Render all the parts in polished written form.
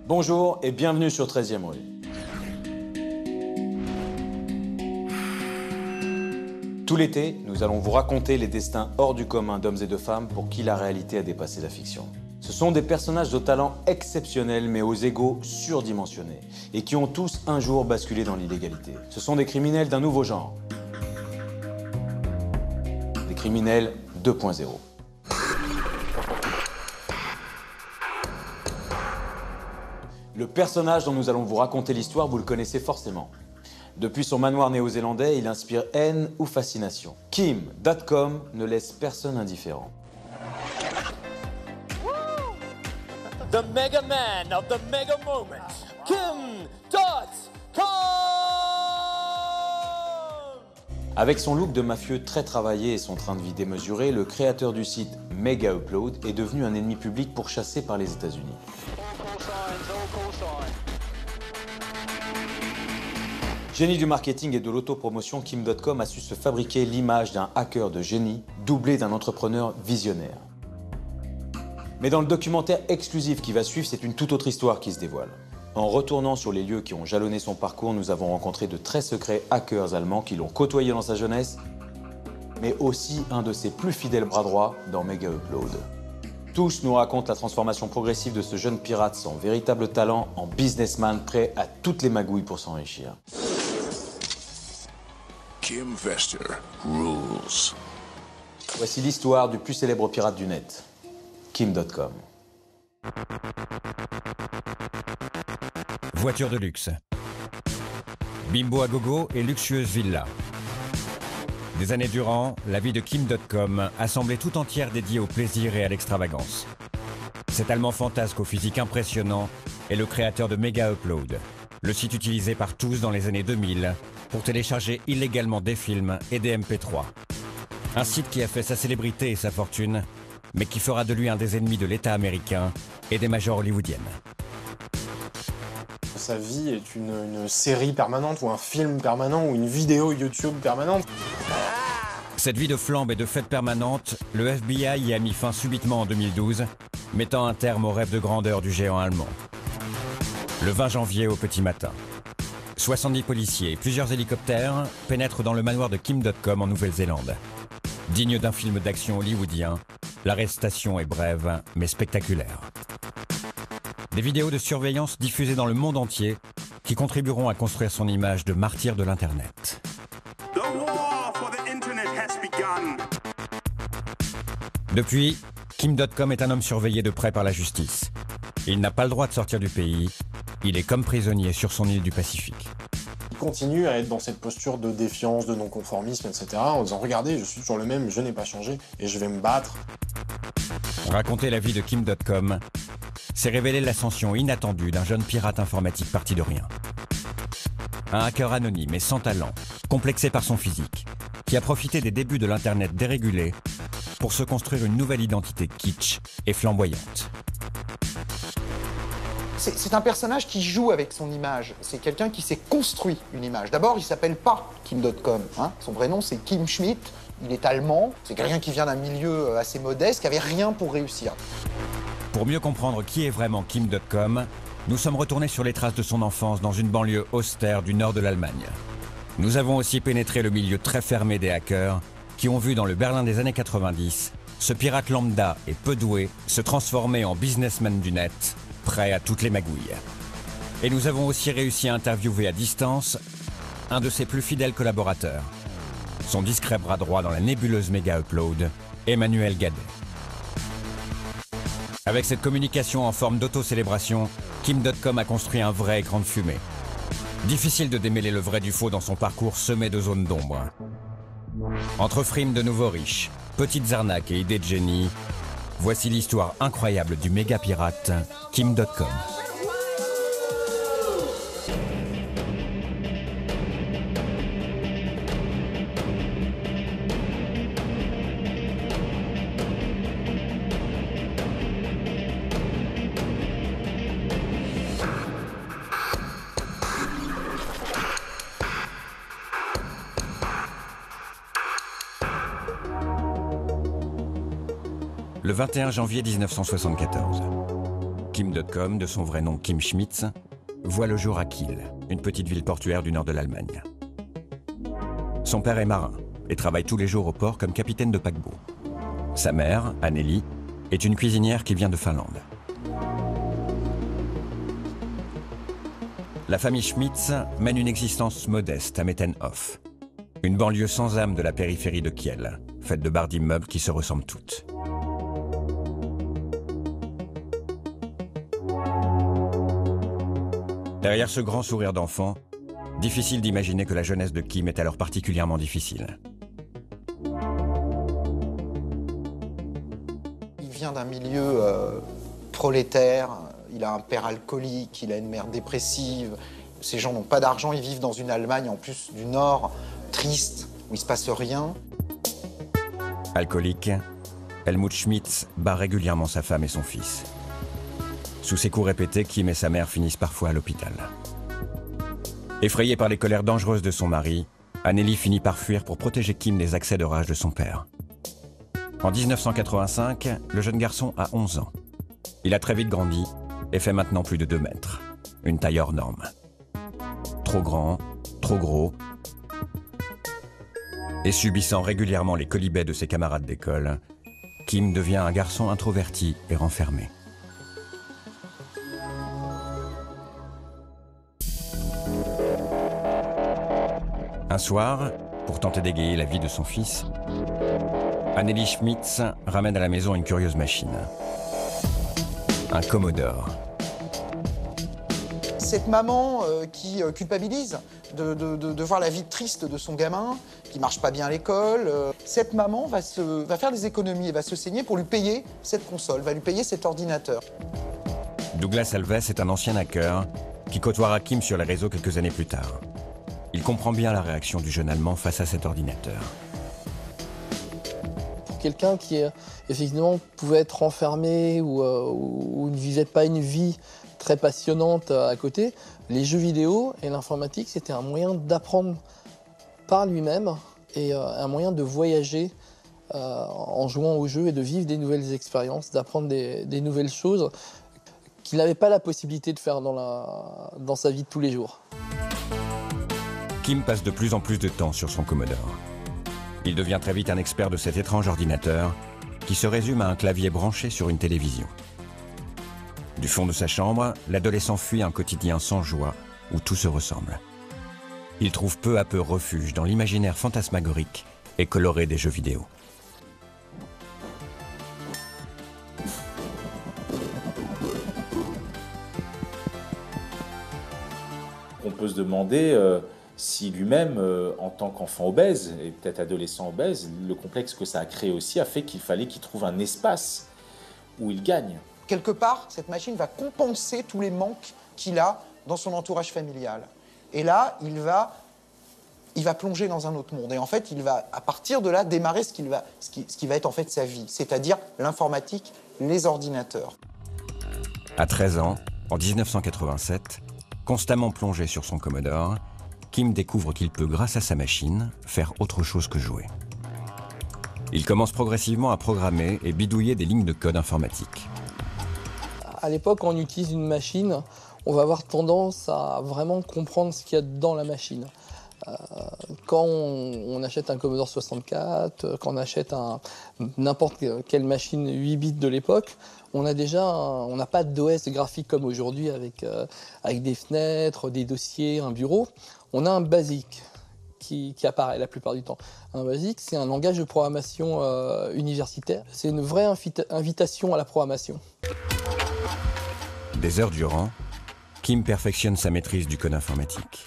Bonjour et bienvenue sur 13e rue. Tout l'été, nous allons vous raconter les destins hors du commun d'hommes et de femmes pour qui la réalité a dépassé la fiction. Ce sont des personnages de talent exceptionnels mais aux égos surdimensionnés et qui ont tous un jour basculé dans l'illégalité. Ce sont des criminels d'un nouveau genre. Des criminels 2.0. Le personnage dont nous allons vous raconter l'histoire, vous le connaissez forcément. Depuis son manoir néo-zélandais, il inspire haine ou fascination. Kim.com ne laisse personne indifférent. The Mega Man of the Mega Moment, Kim.com. Avec son look de mafieux très travaillé et son train de vie démesuré, le créateur du site Mega Upload est devenu un ennemi public pourchassé par les États-Unis. Génie du marketing et de l'autopromotion, Kim.com a su se fabriquer l'image d'un hacker de génie, doublé d'un entrepreneur visionnaire. Mais dans le documentaire exclusif qui va suivre, c'est une toute autre histoire qui se dévoile. En retournant sur les lieux qui ont jalonné son parcours, nous avons rencontré de très secrets hackers allemands qui l'ont côtoyé dans sa jeunesse, mais aussi un de ses plus fidèles bras droits dans Mega Upload. Tous nous racontent la transformation progressive de ce jeune pirate sans véritable talent en businessman prêt à toutes les magouilles pour s'enrichir. Kim Vester rules. Voici l'histoire du plus célèbre pirate du net, Kim.com. Voiture de luxe. Bimbo à gogo et luxueuse villa. Des années durant, la vie de Kim.com a semblé tout entière dédiée au plaisir et à l'extravagance. Cet Allemand fantasque au physique impressionnant est le créateur de Mega Upload, le site utilisé par tous dans les années 2000 pour télécharger illégalement des films et des MP3. Un site qui a fait sa célébrité et sa fortune, mais qui fera de lui un des ennemis de l'État américain et des majors hollywoodiennes. Sa vie est une série permanente ou un film permanent ou une vidéo YouTube permanente. Cette vie de flambe et de fête permanente, le FBI y a mis fin subitement en 2012, mettant un terme au rêve de grandeur du géant allemand. Le 20 janvier au petit matin, 70 policiers et plusieurs hélicoptères pénètrent dans le manoir de Kim.com en Nouvelle-Zélande. Digne d'un film d'action hollywoodien, l'arrestation est brève mais spectaculaire. Des vidéos de surveillance diffusées dans le monde entier qui contribueront à construire son image de martyr de l'Internet. Depuis, Kim.com est un homme surveillé de près par la justice. Il n'a pas le droit de sortir du pays. Il est comme prisonnier sur son île du Pacifique. Il continue à être dans cette posture de défiance, de non-conformisme, etc. en disant « Regardez, je suis toujours le même, je n'ai pas changé et je vais me battre ». Raconter la vie de Kim.com, c'est révéler l'ascension inattendue d'un jeune pirate informatique parti de rien. Un hacker anonyme et sans talent, complexé par son physique, qui a profité des débuts de l'Internet dérégulé pour se construire une nouvelle identité kitsch et flamboyante. C'est un personnage qui joue avec son image. C'est quelqu'un qui s'est construit une image. D'abord, il ne s'appelle pas Kim.com. Son vrai nom, c'est Kim Schmidt. Il est allemand. C'est quelqu'un qui vient d'un milieu assez modeste, qui n'avait rien pour réussir. Pour mieux comprendre qui est vraiment Kim.com, nous sommes retournés sur les traces de son enfance dans une banlieue austère du nord de l'Allemagne. Nous avons aussi pénétré le milieu très fermé des hackers qui ont vu dans le Berlin des années 90 ce pirate lambda et peu doué se transformer en businessman du net, prêt à toutes les magouilles. Et nous avons aussi réussi à interviewer à distance un de ses plus fidèles collaborateurs, son discret bras droit dans la nébuleuse Mega Upload, Emmanuel Gadet. Avec cette communication en forme d'auto-célébration, Kim.com a construit un vrai écran de fumée. Difficile de démêler le vrai du faux dans son parcours semé de zones d'ombre. Entre frimes de nouveaux riches, petites arnaques et idées de génie, voici l'histoire incroyable du méga pirate Kim.com. Le 21 janvier 1974. Kim.com, de son vrai nom Kim Schmitz, voit le jour à Kiel, une petite ville portuaire du nord de l'Allemagne. Son père est marin et travaille tous les jours au port comme capitaine de paquebot. Sa mère, Anneli, est une cuisinière qui vient de Finlande. La famille Schmitz mène une existence modeste à Mettenhof, une banlieue sans âme de la périphérie de Kiel, faite de barres d'immeubles qui se ressemblent toutes. Derrière ce grand sourire d'enfant, difficile d'imaginer que la jeunesse de Kim est alors particulièrement difficile. Il vient d'un milieu prolétaire, il a un père alcoolique, il a une mère dépressive. Ces gens n'ont pas d'argent, ils vivent dans une Allemagne en plus du Nord, triste, où il ne se passe rien. Alcoolique, Helmut Schmitz bat régulièrement sa femme et son fils. Sous ses coups répétés, Kim et sa mère finissent parfois à l'hôpital. Effrayée par les colères dangereuses de son mari, Anneli finit par fuir pour protéger Kim des accès de rage de son père. En 1985, le jeune garçon a 11 ans. Il a très vite grandi et fait maintenant plus de 2 mètres. Une taille hors norme. Trop grand, trop gros. Et subissant régulièrement les quolibets de ses camarades d'école, Kim devient un garçon introverti et renfermé. Un soir, pour tenter d'égayer la vie de son fils, Anneli Schmitz ramène à la maison une curieuse machine. Un Commodore. Cette maman qui culpabilise de voir la vie triste de son gamin, qui marche pas bien à l'école, cette maman va faire des économies et va se saigner pour lui payer cette console, va lui payer cet ordinateur. Douglas Alves est un ancien hacker qui côtoiera Kim sur les réseaux quelques années plus tard. Il comprend bien la réaction du jeune Allemand face à cet ordinateur. Pour quelqu'un qui effectivement pouvait être enfermé ou ne vivait pas une vie très passionnante à côté, les jeux vidéo et l'informatique, c'était un moyen d'apprendre par lui-même et un moyen de voyager en jouant aux jeux et de vivre des nouvelles expériences, d'apprendre des nouvelles choses qu'il n'avait pas la possibilité de faire dans sa vie de tous les jours. Kim passe de plus en plus de temps sur son Commodore. Il devient très vite un expert de cet étrange ordinateur qui se résume à un clavier branché sur une télévision. Du fond de sa chambre, l'adolescent fuit un quotidien sans joie où tout se ressemble. Il trouve peu à peu refuge dans l'imaginaire fantasmagorique et coloré des jeux vidéo. On peut se demander si lui-même, en tant qu'enfant obèse, et peut-être adolescent obèse, le complexe que ça a créé aussi a fait qu'il fallait qu'il trouve un espace où il gagne. Quelque part, cette machine va compenser tous les manques qu'il a dans son entourage familial. Et là, il va plonger dans un autre monde. Et en fait, il va, à partir de là, démarrer ce qui va être en fait sa vie, c'est-à-dire l'informatique, les ordinateurs. À 13 ans, en 1987, constamment plongé sur son Commodore, Kim découvre qu'il peut, grâce à sa machine, faire autre chose que jouer. Il commence progressivement à programmer et bidouiller des lignes de code informatique. À l'époque, quand on utilise une machine, on va avoir tendance à vraiment comprendre ce qu'il y a dans la machine. Quand on achète un Commodore 64, quand on achète n'importe quelle machine 8 bits de l'époque, on n'a pas d'OS graphique comme aujourd'hui avec des fenêtres, des dossiers, un bureau. On a un BASIC qui apparaît la plupart du temps. Un BASIC, c'est un langage de programmation universitaire. C'est une vraie invitation à la programmation. Des heures durant, Kim perfectionne sa maîtrise du code informatique.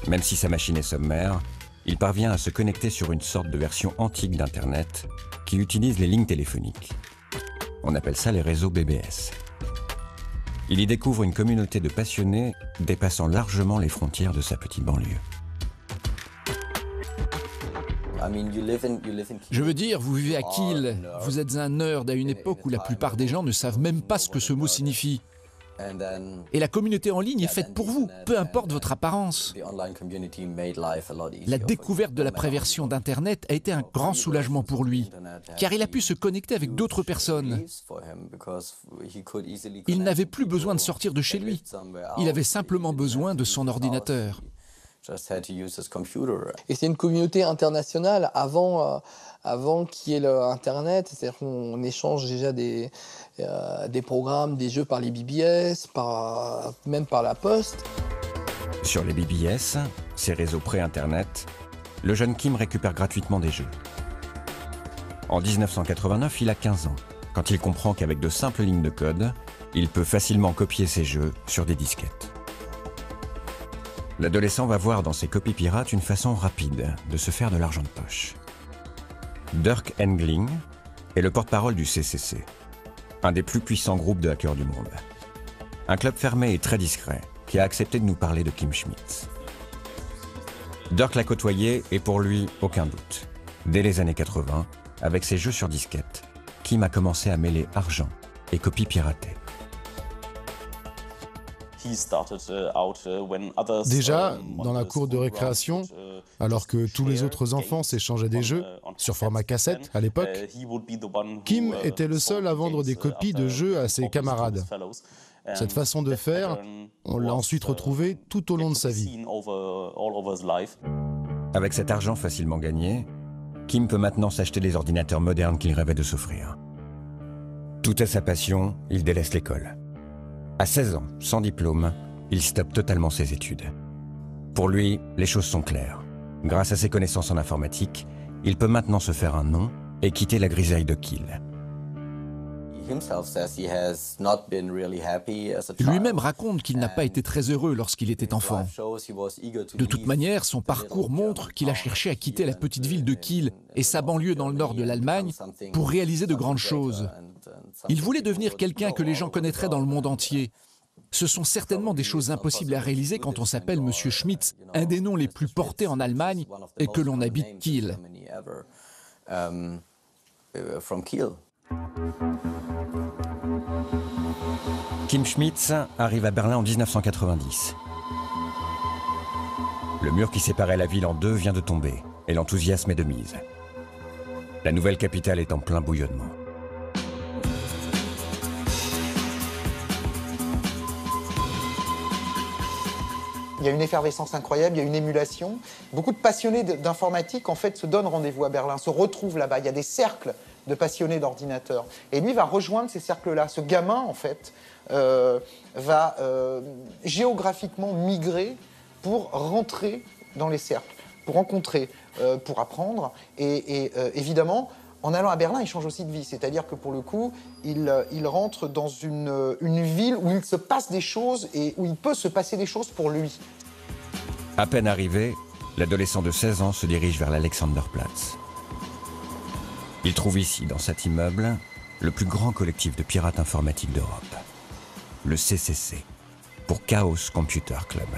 Même si sa machine est sommaire, il parvient à se connecter sur une sorte de version antique d'Internet qui utilise les lignes téléphoniques. On appelle ça les réseaux BBS. Il y découvre une communauté de passionnés dépassant largement les frontières de sa petite banlieue. Je veux dire, vous vivez à Kiel, vous êtes un nerd à une époque où la plupart des gens ne savent même pas ce que ce mot signifie. Et la communauté en ligne est faite pour vous, peu importe votre apparence. La découverte de la préversion d'Internet a été un grand soulagement pour lui, car il a pu se connecter avec d'autres personnes. Il n'avait plus besoin de sortir de chez lui. Il avait simplement besoin de son ordinateur. Et c'est une communauté internationale avant qu'il y ait Internet. C'est-à-dire qu'on échange déjà des programmes, des jeux par les BBS, même par la poste. Sur les BBS, ces réseaux pré-Internet, le jeune Kim récupère gratuitement des jeux. En 1989, il a 15 ans, quand il comprend qu'avec de simples lignes de code, il peut facilement copier ses jeux sur des disquettes. L'adolescent va voir dans ses copies pirates une façon rapide de se faire de l'argent de poche. Dirk Engling est le porte-parole du CCC, un des plus puissants groupes de hackers du monde. Un club fermé et très discret qui a accepté de nous parler de Kim Schmitz. Dirk l'a côtoyé et pour lui, aucun doute. Dès les années 80, avec ses jeux sur disquette, Kim a commencé à mêler argent et copies piratées. Déjà, dans la cour de récréation, alors que tous les autres enfants s'échangeaient des jeux, sur format cassette à l'époque, Kim était le seul à vendre des copies de jeux à ses camarades. Cette façon de faire, on l'a ensuite retrouvée tout au long de sa vie. Avec cet argent facilement gagné, Kim peut maintenant s'acheter les ordinateurs modernes qu'il rêvait de s'offrir. Tout est sa passion, il délaisse l'école. À 16 ans, sans diplôme, il stoppe totalement ses études. Pour lui, les choses sont claires. Grâce à ses connaissances en informatique, il peut maintenant se faire un nom et quitter la grisaille de Kiel. Lui-même raconte qu'il n'a pas été très heureux lorsqu'il était enfant. De toute manière, son parcours montre qu'il a cherché à quitter la petite ville de Kiel et sa banlieue dans le nord de l'Allemagne pour réaliser de grandes choses. Il voulait devenir quelqu'un que les gens connaîtraient dans le monde entier. Ce sont certainement des choses impossibles à réaliser quand on s'appelle Monsieur Schmitz, un des noms les plus portés en Allemagne et que l'on habite Kiel. Kim Schmitz arrive à Berlin en 1990. Le mur qui séparait la ville en deux vient de tomber et l'enthousiasme est de mise. La nouvelle capitale est en plein bouillonnement. Il y a une effervescence incroyable, il y a une émulation. Beaucoup de passionnés d'informatique, en fait, se donnent rendez-vous à Berlin, se retrouvent là-bas. Il y a des cercles de passionnés d'ordinateurs. Et lui va rejoindre ces cercles-là. Ce gamin, en fait, va géographiquement migrer pour rentrer dans les cercles, pour rencontrer, pour apprendre. Et évidemment, en allant à Berlin, il change aussi de vie. C'est-à-dire que pour le coup, il rentre dans une ville où il se passe des choses et où il peut se passer des choses pour lui. À peine arrivé, l'adolescent de 16 ans se dirige vers l'Alexanderplatz. Il trouve ici, dans cet immeuble, le plus grand collectif de pirates informatiques d'Europe. Le CCC, pour Chaos Computer Club.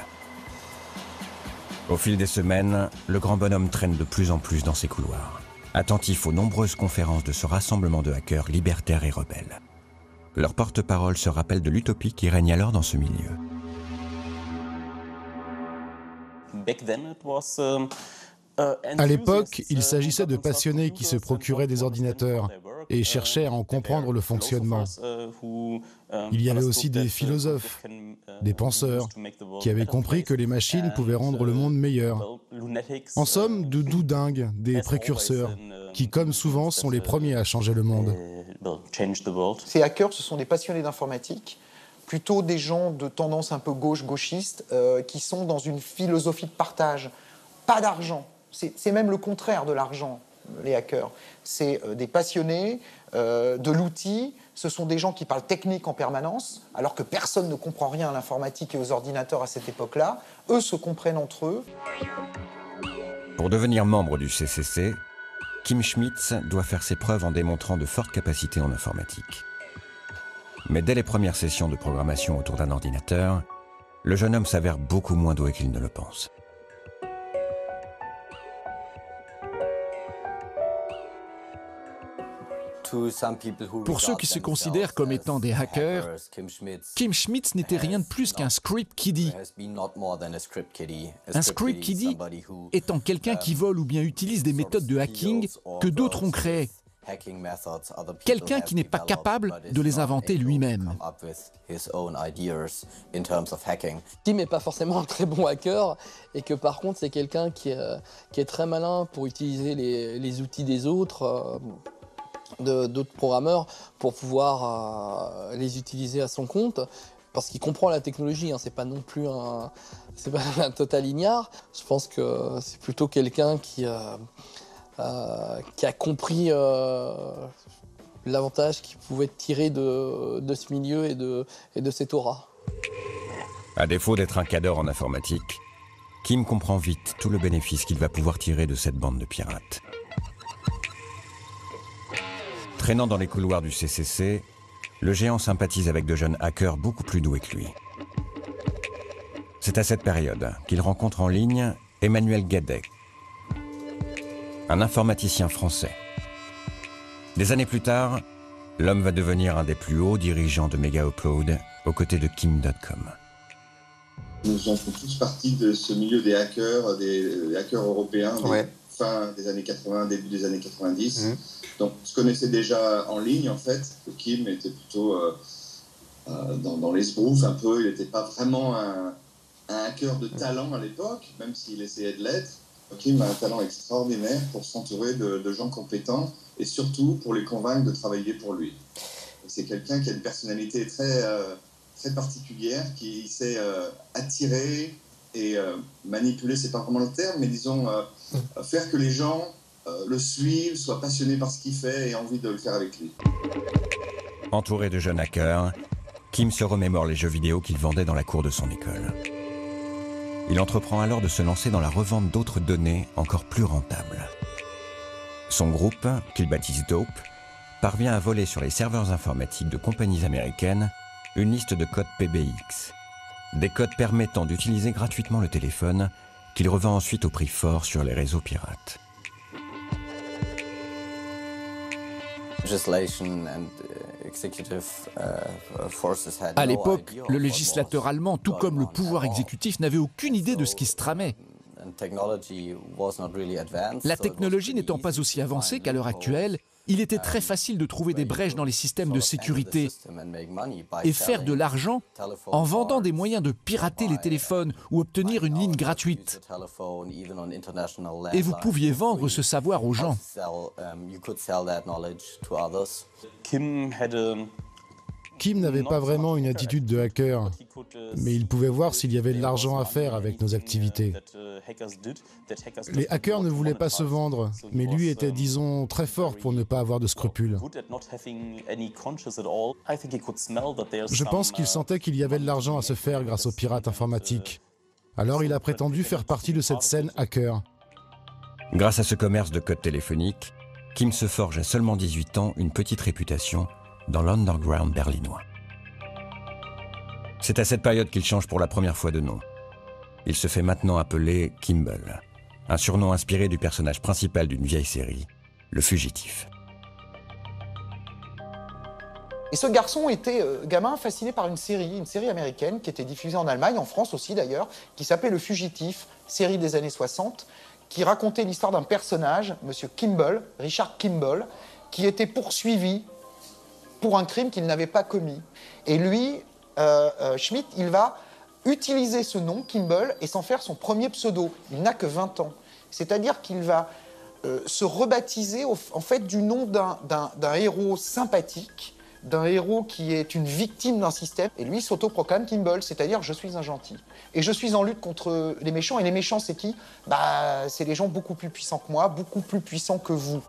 Au fil des semaines, le grand bonhomme traîne de plus en plus dans ses couloirs, attentif aux nombreuses conférences de ce rassemblement de hackers libertaires et rebelles. Leur porte-parole se rappelle de l'utopie qui règne alors dans ce milieu. À l'époque, il s'agissait de passionnés qui se procuraient des ordinateurs et cherchaient à en comprendre le fonctionnement. Il y avait aussi des philosophes, des penseurs, qui avaient compris que les machines pouvaient rendre le monde meilleur. En somme, de doudingues, des précurseurs, qui, comme souvent, sont les premiers à changer le monde. Ces hackers, ce sont des passionnés d'informatique, plutôt des gens de tendance un peu gauchiste, qui sont dans une philosophie de partage. Pas d'argent. C'est même le contraire de l'argent, les hackers. C'est des passionnés de l'outil. Ce sont des gens qui parlent technique en permanence, alors que personne ne comprend rien à l'informatique et aux ordinateurs à cette époque-là. Eux se comprennent entre eux. Pour devenir membre du CCC, Kim Schmitz doit faire ses preuves en démontrant de fortes capacités en informatique. Mais dès les premières sessions de programmation autour d'un ordinateur, le jeune homme s'avère beaucoup moins doué qu'il ne le pense. Pour ceux qui se considèrent comme étant des hackers, Kim Schmidt n'était rien de plus qu'un script kiddie. Un script kiddie étant quelqu'un qui vole ou bien utilise des méthodes de hacking que d'autres ont créées. Quelqu'un qui n'est pas capable de les inventer lui-même. Kim n'est pas forcément un très bon hacker et que par contre c'est quelqu'un qui est très malin pour utiliser les outils des autres, d'autres programmeurs, pour pouvoir les utiliser à son compte. Parce qu'il comprend la technologie, hein, c'est pas non plus un total ignare. Je pense que c'est plutôt quelqu'un qui a compris l'avantage qu'il pouvait tirer de ce milieu et de cette aura. À défaut d'être un cadre en informatique, Kim comprend vite tout le bénéfice qu'il va pouvoir tirer de cette bande de pirates. Traînant dans les couloirs du CCC, le géant sympathise avec de jeunes hackers beaucoup plus doués que lui. C'est à cette période qu'il rencontre en ligne Emmanuel Guédet, un informaticien français. Des années plus tard, l'homme va devenir un des plus hauts dirigeants de Mega Upload aux côtés de Kim.com. Nous en faisons tous partie de ce milieu des hackers européens, fin des années 80, début des années 90. Donc on se connaissait déjà en ligne en fait. Kim était plutôt dans les sbroufs un peu, il n'était pas vraiment un hacker de talent à l'époque, même s'il essayait de l'être. Kim a un talent extraordinaire pour s'entourer de gens compétents et surtout pour les convaincre de travailler pour lui. C'est quelqu'un qui a une personnalité très particulière, qui sait attirer et manipuler, c'est pas vraiment le terme, mais disons faire que les gens le suivent, soient passionnés par ce qu'il fait et aient envie de le faire avec lui. Entouré de jeunes hackers, Kim se remémore les jeux vidéo qu'il vendait dans la cour de son école. Il entreprend alors de se lancer dans la revente d'autres données encore plus rentables. Son groupe, qu'il baptise Dope, parvient à voler sur les serveurs informatiques de compagnies américaines une liste de codes PBX, des codes permettant d'utiliser gratuitement le téléphone qu'il revend ensuite au prix fort sur les réseaux pirates. À l'époque, le législateur allemand, tout comme le pouvoir exécutif, n'avait aucune idée de ce qui se tramait. La technologie n'étant pas aussi avancée qu'à l'heure actuelle, il était très facile de trouver des brèches dans les systèmes de sécurité et faire de l'argent en vendant des moyens de pirater les téléphones ou obtenir une ligne gratuite. Et vous pouviez vendre ce savoir aux gens. Kim n'avait pas vraiment une attitude de hacker, mais il pouvait voir s'il y avait de l'argent à faire avec nos activités. Les hackers ne voulaient pas se vendre, mais lui était, disons, très fort pour ne pas avoir de scrupules. Je pense qu'il sentait qu'il y avait de l'argent à se faire grâce aux pirates informatiques. Alors il a prétendu faire partie de cette scène hacker. Grâce à ce commerce de codes téléphoniques, Kim se forge à seulement 18 ans une petite réputation dans l'underground berlinois. C'est à cette période qu'il change pour la première fois de nom. Il se fait maintenant appeler Kimble, un surnom inspiré du personnage principal d'une vieille série, Le Fugitif. Et ce garçon était gamin fasciné par une série américaine qui était diffusée en Allemagne, en France aussi d'ailleurs, qui s'appelait Le Fugitif, série des années 60, qui racontait l'histoire d'un personnage, Monsieur Kimble, Richard Kimble, qui était poursuivi pour un crime qu'il n'avait pas commis. Et lui, Schmidt, il va utiliser ce nom, Kimble, et s'en faire son premier pseudo. Il n'a que 20 ans. C'est-à-dire qu'il va se rebaptiser en fait du nom d'un héros sympathique, d'un héros qui est une victime d'un système. Et lui s'autoproclame Kimble, c'est-à-dire je suis un gentil. Et je suis en lutte contre les méchants. Et les méchants, c'est qui? C'est les gens beaucoup plus puissants que moi, beaucoup plus puissants que vous.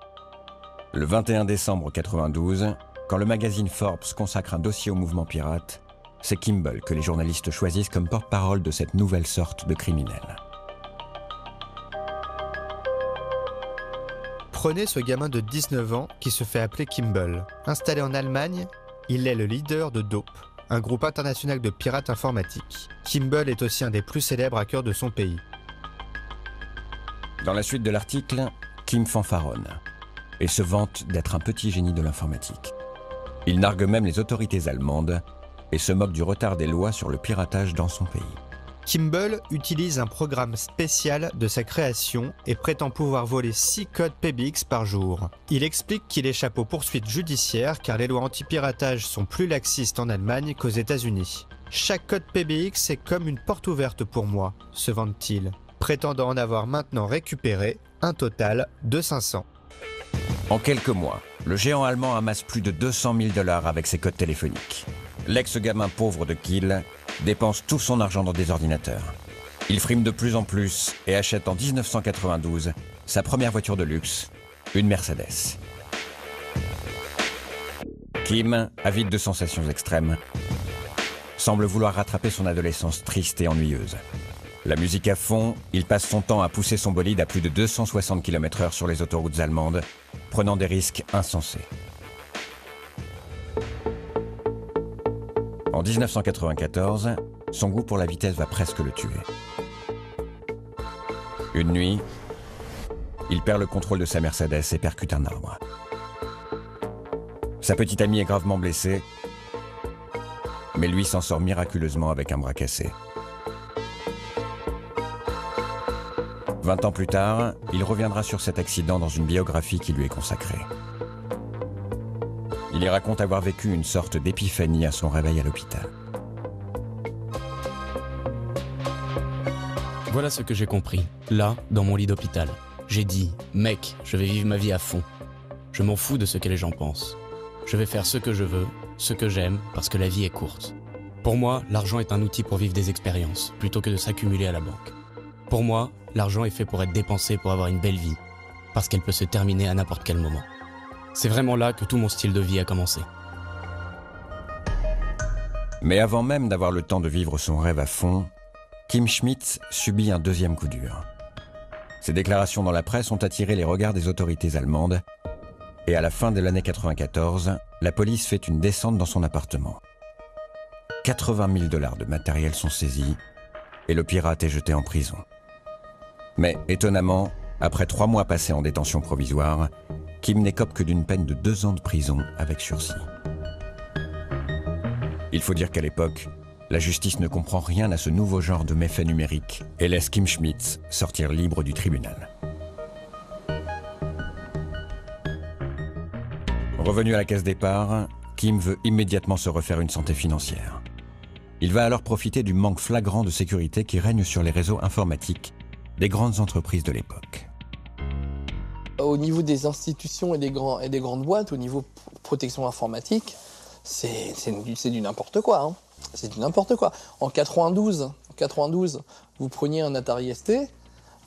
Le 21 décembre 1992, quand le magazine Forbes consacre un dossier au mouvement pirate, c'est Kimble que les journalistes choisissent comme porte-parole de cette nouvelle sorte de criminel. Prenez ce gamin de 19 ans qui se fait appeler Kimble. Installé en Allemagne, il est le leader de Dope, un groupe international de pirates informatiques. Kimble est aussi un des plus célèbres hackers de son pays. Dans la suite de l'article, Kim fanfaronne. et se vante d'être un petit génie de l'informatique. Il nargue même les autorités allemandes et se moque du retard des lois sur le piratage dans son pays. Kimble utilise un programme spécial de sa création et prétend pouvoir voler 6 codes PBX par jour. Il explique qu'il échappe aux poursuites judiciaires car les lois anti-piratage sont plus laxistes en Allemagne qu'aux États-Unis. Chaque code PBX est comme une porte ouverte pour moi, se vante-t-il, prétendant en avoir maintenant récupéré un total de 500. En quelques mois, le géant allemand amasse plus de 200 000 $ avec ses codes téléphoniques. L'ex-gamin pauvre de Kiel dépense tout son argent dans des ordinateurs. Il frime de plus en plus et achète en 1992 sa première voiture de luxe, une Mercedes. Kim, avide de sensations extrêmes, semble vouloir rattraper son adolescence triste et ennuyeuse. La musique à fond, il passe son temps à pousser son bolide à plus de 260 km/h sur les autoroutes allemandes, prenant des risques insensés. En 1994, son goût pour la vitesse va presque le tuer. Une nuit, il perd le contrôle de sa Mercedes et percute un arbre. Sa petite amie est gravement blessée, mais lui s'en sort miraculeusement avec un bras cassé. 20 ans plus tard, il reviendra sur cet accident dans une biographie qui lui est consacrée. Il y raconte avoir vécu une sorte d'épiphanie à son réveil à l'hôpital. Voilà ce que j'ai compris, là, dans mon lit d'hôpital. J'ai dit, mec, je vais vivre ma vie à fond. Je m'en fous de ce que les gens pensent. Je vais faire ce que je veux, ce que j'aime, parce que la vie est courte. Pour moi, l'argent est un outil pour vivre des expériences, plutôt que de s'accumuler à la banque. Pour moi, l'argent est fait pour être dépensé pour avoir une belle vie, parce qu'elle peut se terminer à n'importe quel moment. C'est vraiment là que tout mon style de vie a commencé. Mais avant même d'avoir le temps de vivre son rêve à fond, Kim Schmidt subit un deuxième coup dur. Ses déclarations dans la presse ont attiré les regards des autorités allemandes et à la fin de l'année 94, la police fait une descente dans son appartement. 80 000 $ de matériel sont saisis et le pirate est jeté en prison. Mais étonnamment, après 3 mois passés en détention provisoire, Kim n'écope que d'une peine de 2 ans de prison avec sursis. Il faut dire qu'à l'époque, la justice ne comprend rien à ce nouveau genre de méfaits numériques et laisse Kim Schmidt sortir libre du tribunal. Revenu à la case départ, Kim veut immédiatement se refaire une santé financière. Il va alors profiter du manque flagrant de sécurité qui règne sur les réseaux informatiques des grandes entreprises de l'époque. Au niveau des institutions et des grandes boîtes, au niveau protection informatique, c'est du n'importe quoi. Hein. C'est du n'importe quoi. En 92, vous preniez un Atari ST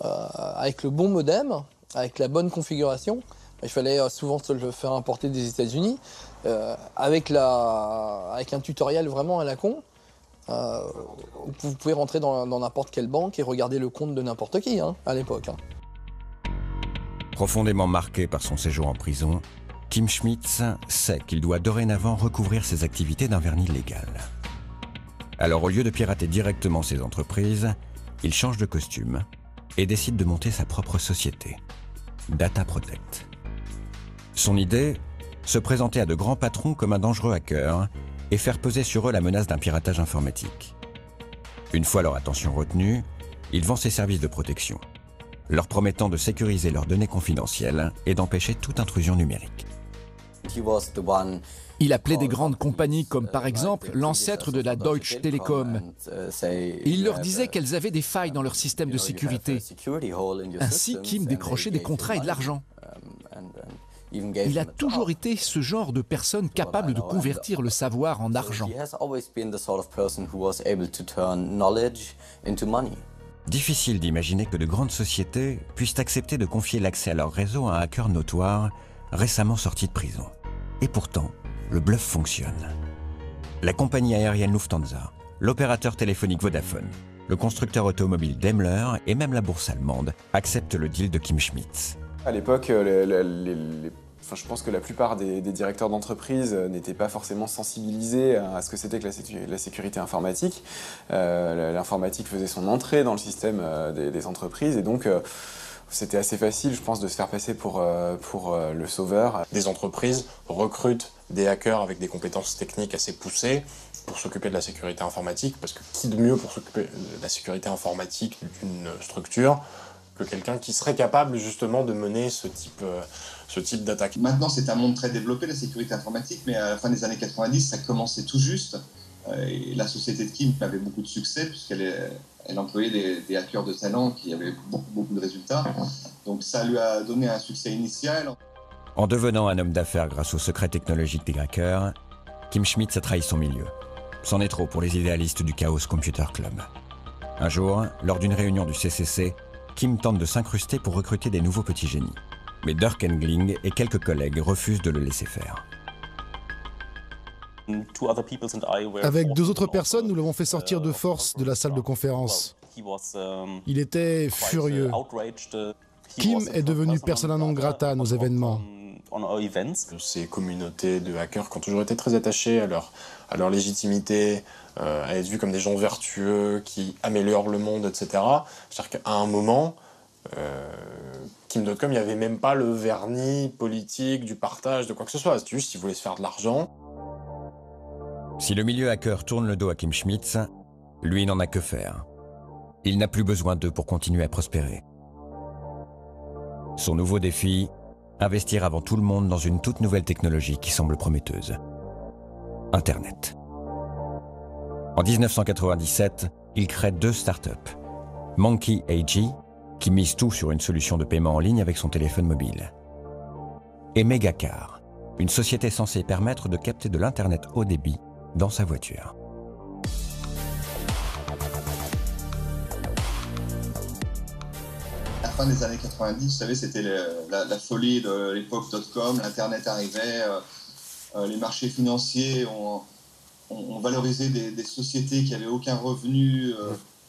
avec le bon modem, avec la bonne configuration. Il fallait souvent se le faire importer des États-Unis, avec un tutoriel vraiment à la con. Vous pouvez rentrer dans n'importe quelle banque et regarder le compte de n'importe qui hein, à l'époque. Hein. Profondément marqué par son séjour en prison, Kim Schmidt sait qu'il doit dorénavant recouvrir ses activités d'un vernis légal. Alors au lieu de pirater directement ses entreprises, il change de costume et décide de monter sa propre société, Data Protect. Son idée, se présenter à de grands patrons comme un dangereux hacker et faire peser sur eux la menace d'un piratage informatique. Une fois leur attention retenue, il vend ses services de protection, leur promettant de sécuriser leurs données confidentielles et d'empêcher toute intrusion numérique. Il appelait des grandes compagnies comme par exemple l'ancêtre de la Deutsche Telekom. Il leur disait qu'elles avaient des failles dans leur système de sécurité. Ainsi, Kim décrochait des contrats et de l'argent. Il a toujours été ce genre de personne capable de convertir le savoir en argent. Difficile d'imaginer que de grandes sociétés puissent accepter de confier l'accès à leur réseau à un hacker notoire récemment sorti de prison. Et pourtant, le bluff fonctionne. La compagnie aérienne Lufthansa, l'opérateur téléphonique Vodafone, le constructeur automobile Daimler et même la bourse allemande acceptent le deal de Kim Schmidt. À l'époque, je pense que la plupart des directeurs d'entreprise n'étaient pas forcément sensibilisés à ce que c'était que la sécurité informatique. L'informatique faisait son entrée dans le système des entreprises et donc C'était assez facile, je pense, de se faire passer pour le sauveur. Des entreprises recrutent des hackers avec des compétences techniques assez poussées pour s'occuper de la sécurité informatique, parce que qui de mieux pour s'occuper de la sécurité informatique d'une structure que quelqu'un qui serait capable justement de mener ce type d'attaque. Maintenant, c'est un monde très développé, la sécurité informatique, mais à la fin des années 90, ça commençait tout juste. Et la société de Kim avait beaucoup de succès, puisqu'elle employait des hackers de talent qui avaient beaucoup de résultats. Donc ça lui a donné un succès initial. En devenant un homme d'affaires grâce au secret technologique des hackers, Kim Schmitz a trahi son milieu. C'en est trop pour les idéalistes du Chaos Computer Club. Un jour, lors d'une réunion du CCC, Kim tente de s'incruster pour recruter des nouveaux petits génies. Mais Dirk Engling et quelques collègues refusent de le laisser faire. Avec 2 autres personnes, nous l'avons fait sortir de force de la salle de conférence. Il était furieux. Kim est devenu persona non grata à nos événements. Ces communautés de hackers qui ont toujours été très attachées à leur légitimité, à être vus comme des gens vertueux, qui améliorent le monde, etc. C'est-à-dire qu'à un moment, Kim.com, il n'y avait même pas le vernis politique, du partage, de quoi que ce soit. C'était juste qu'ils voulaient se faire de l'argent. Si le milieu hacker tourne le dos à Kim Schmitz, lui n'en a que faire. Il n'a plus besoin d'eux pour continuer à prospérer. Son nouveau défi, investir avant tout le monde dans une toute nouvelle technologie qui semble prometteuse. Internet. En 1997, il crée 2 startups. Monkey AG, qui mise tout sur une solution de paiement en ligne avec son téléphone mobile. Et Megacar, une société censée permettre de capter de l'Internet haut débit dans sa voiture. À la fin des années 90, vous savez, c'était la folie de l'époque .com, l'Internet arrivait, les marchés financiers ont valorisé des sociétés qui n'avaient aucun revenu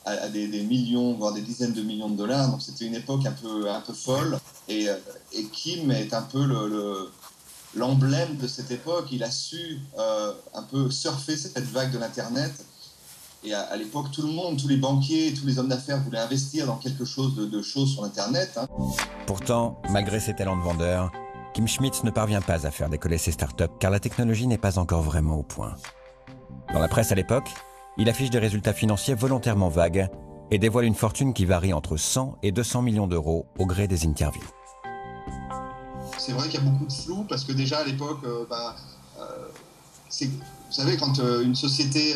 à des millions, voire des dizaines de millions de dollars. Donc c'était une époque un peu folle. Et Kim est un peu l'emblème de cette époque. Il a su un peu surfer cette vague de l'Internet. Et à l'époque, tout le monde, tous les banquiers, tous les hommes d'affaires voulaient investir dans quelque chose de choses sur l'Internet. Pourtant, malgré ses talents de vendeur, Kim Schmitz ne parvient pas à faire décoller ses startups car la technologie n'est pas encore vraiment au point. Dans la presse à l'époque, il affiche des résultats financiers volontairement vagues et dévoile une fortune qui varie entre 100 et 200 millions d'euros au gré des interviews. C'est vrai qu'il y a beaucoup de flou parce que déjà à l'époque, vous savez, quand une société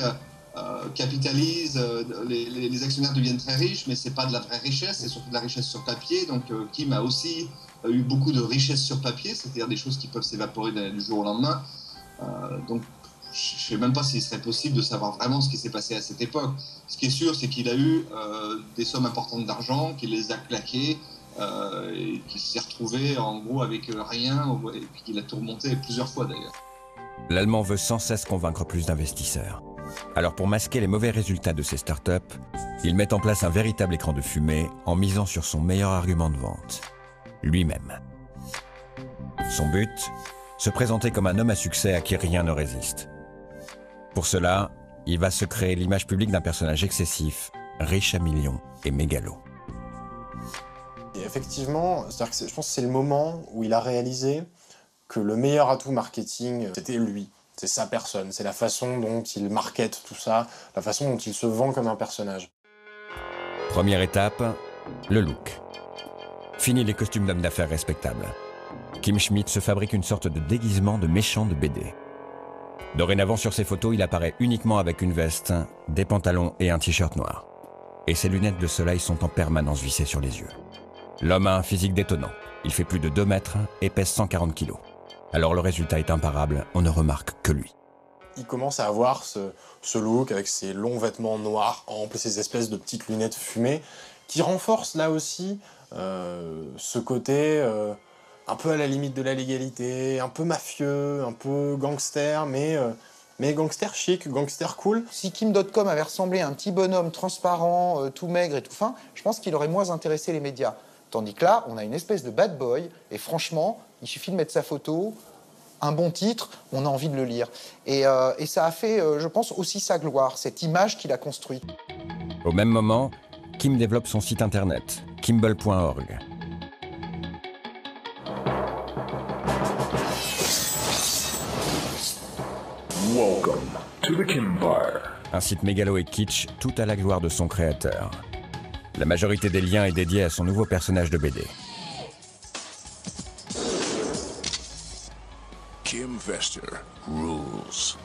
capitalise, les actionnaires deviennent très riches, mais c'est pas de la vraie richesse, c'est surtout de la richesse sur papier. Donc Kim a aussi eu beaucoup de richesses sur papier, c'est-à-dire des choses qui peuvent s'évaporer du jour au lendemain. Donc je ne sais même pas s'il serait possible de savoir vraiment ce qui s'est passé à cette époque. Ce qui est sûr, c'est qu'il a eu des sommes importantes d'argent, qu'il les a claquées, et qu'il s'est retrouvé en gros avec rien, et puis qu'il a tout remonté plusieurs fois d'ailleurs. L'Allemand veut sans cesse convaincre plus d'investisseurs. Alors pour masquer les mauvais résultats de ses startups, il met en place un véritable écran de fumée en misant sur son meilleur argument de vente, lui-même. Son but, se présenter comme un homme à succès à qui rien ne résiste. Pour cela, il va se créer l'image publique d'un personnage excessif, riche à millions et mégalo. Et effectivement, c'est-à-dire que je pense que c'est le moment où il a réalisé que le meilleur atout marketing, c'était lui. C'est sa personne, c'est la façon dont il markete tout ça, la façon dont il se vend comme un personnage. Première étape, le look. Fini les costumes d'homme d'affaires respectables. Kim Schmitz se fabrique une sorte de déguisement de méchant de BD. Dorénavant sur ses photos, il apparaît uniquement avec une veste, des pantalons et un t-shirt noir. Et ses lunettes de soleil sont en permanence vissées sur les yeux. L'homme a un physique détonnant. Il fait plus de 2 mètres et pèse 140 kilos. Alors le résultat est imparable, on ne remarque que lui. Il commence à avoir ce look avec ses longs vêtements noirs amples, ces espèces de petites lunettes fumées, qui renforcent là aussi ce côté un peu à la limite de la légalité, un peu mafieux, un peu gangster, mais gangster chic, gangster cool. Si Kim.com avait ressemblé à un petit bonhomme transparent, tout maigre et tout fin, je pense qu'il aurait moins intéressé les médias. Tandis que là, on a une espèce de bad boy, et franchement, il suffit de mettre sa photo, un bon titre, on a envie de le lire. Et ça a fait, je pense, aussi sa gloire, cette image qu'il a construite. Au même moment, Kim développe son site internet, Kimball.org. Welcome to the Kimpire. Un site mégalo et kitsch, tout à la gloire de son créateur. La majorité des liens est dédiée à son nouveau personnage de BD. Kim Vester rules.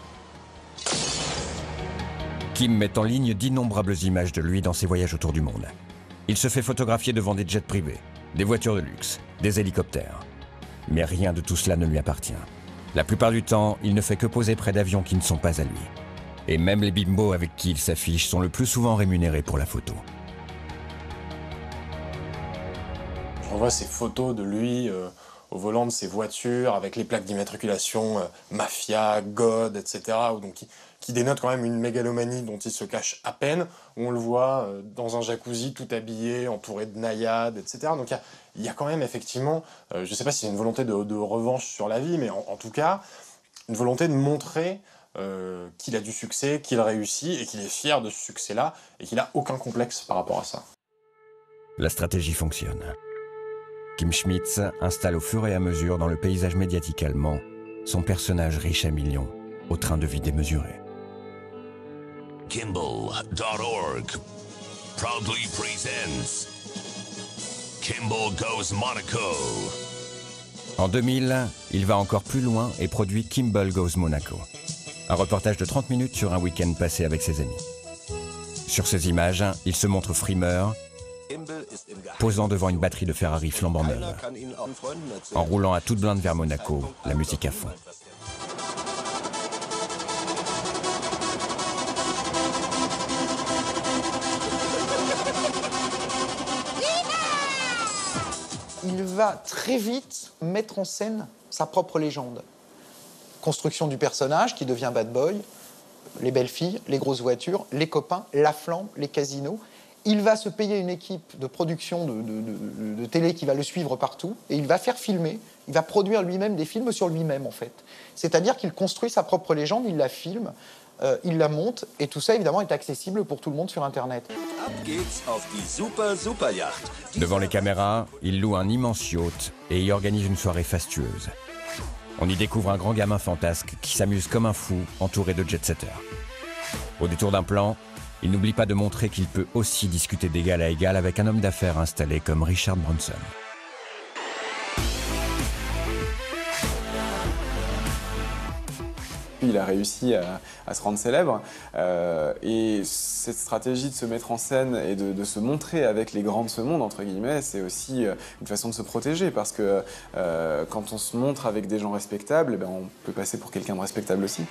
Kim met en ligne d'innombrables images de lui dans ses voyages autour du monde. Il se fait photographier devant des jets privés, des voitures de luxe, des hélicoptères. Mais rien de tout cela ne lui appartient. La plupart du temps, il ne fait que poser près d'avions qui ne sont pas à lui. Et même les bimbos avec qui il s'affiche sont le plus souvent rémunérés pour la photo. On voit ces photos de lui au volant de ses voitures avec les plaques d'immatriculation Mafia, God, etc. Donc, qui dénotent quand même une mégalomanie dont il se cache à peine. On le voit dans un jacuzzi tout habillé, entouré de naïades, etc. Donc il y a quand même effectivement, je ne sais pas si c'est une volonté de revanche sur la vie, mais en tout cas, une volonté de montrer qu'il a du succès, qu'il réussit et qu'il est fier de ce succès-là et qu'il n'a aucun complexe par rapport à ça. La stratégie fonctionne. Kim Schmitz installe au fur et à mesure dans le paysage médiatique allemand son personnage riche à millions, au train de vie démesuré. Kimball.org proudly presents Kimball Goes Monaco. En 2000, il va encore plus loin et produit Kimball Goes Monaco. Un reportage de 30 minutes sur un week-end passé avec ses amis. Sur ces images, il se montre frimeur, posant devant une batterie de Ferrari flambant neuve, en roulant à toute blinde vers Monaco, la musique à fond. Il va très vite mettre en scène sa propre légende. Construction du personnage qui devient bad boy, les belles filles, les grosses voitures, les copains, la flamme, les casinos. Il va se payer une équipe de production de télé qui va le suivre partout et il va faire filmer, il va produire lui-même des films sur lui-même en fait. C'est-à-dire qu'il construit sa propre légende, il la filme, il la monte et tout ça évidemment est accessible pour tout le monde sur Internet. Devant les caméras, il loue un immense yacht et y organise une soirée fastueuse. On y découvre un grand gamin fantasque qui s'amuse comme un fou entouré de jet-setters. Au détour d'un plan, il n'oublie pas de montrer qu'il peut aussi discuter d'égal à égal avec un homme d'affaires installé comme Richard Branson. Il a réussi à se rendre célèbre et cette stratégie de se mettre en scène et de se montrer avec les grands de ce monde, entre guillemets, c'est aussi une façon de se protéger parce que quand on se montre avec des gens respectables, eh ben, on peut passer pour quelqu'un de respectable aussi.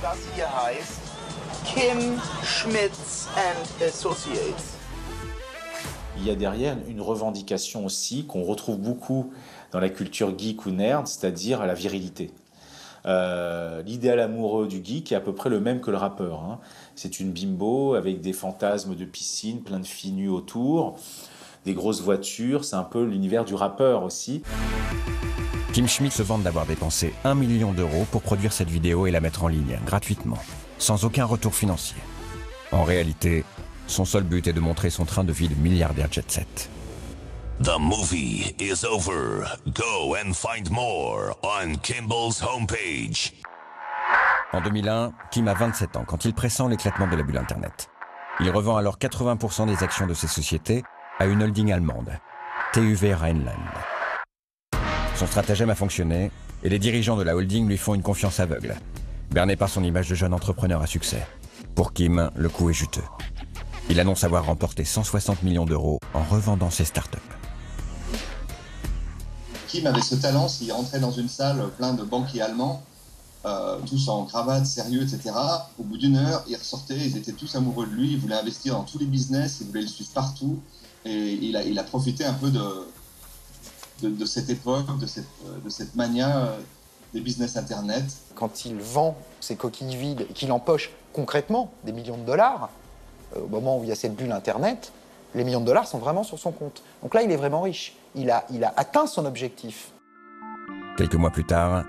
Das hier heißt Kim Schmitz & Associates. Il y a derrière une revendication aussi qu'on retrouve beaucoup dans la culture geek ou nerd, c'est-à-dire la virilité. L'idéal amoureux du geek est à peu près le même que le rappeur. Hein. C'est une bimbo avec des fantasmes de piscine, plein de filles nues autour, des grosses voitures, c'est un peu l'univers du rappeur aussi. Kim Schmitz se vante d'avoir dépensé 1 million d'euros pour produire cette vidéo et la mettre en ligne, gratuitement, sans aucun retour financier. En réalité, son seul but est de montrer son train de vie de milliardaire jet-set. The movie is over. Go and find more on Kimball's homepage. En 2001, Kim a 27 ans quand il pressent l'éclatement de la bulle Internet. Il revend alors 80% des actions de ses sociétés à une holding allemande, TÜV Rheinland. Son stratagème a fonctionné et les dirigeants de la holding lui font une confiance aveugle, berné par son image de jeune entrepreneur à succès. Pour Kim, le coup est juteux. Il annonce avoir remporté 160 millions d'euros en revendant ses startups. Kim avait ce talent, s'il rentrait dans une salle plein de banquiers allemands, tous en cravate, sérieux, etc. Au bout d'une heure, ils ressortaient, ils étaient tous amoureux de lui, ils voulaient investir dans tous les business, ils voulaient le suivre partout. Et il a profité un peu de cette époque, de cette mania des business Internet. Quand il vend ses coquilles vides et qu'il empoche concrètement des millions de dollars, au moment où il y a cette bulle Internet, les millions de dollars sont vraiment sur son compte. Donc là, il est vraiment riche. Il a atteint son objectif. Quelques mois plus tard,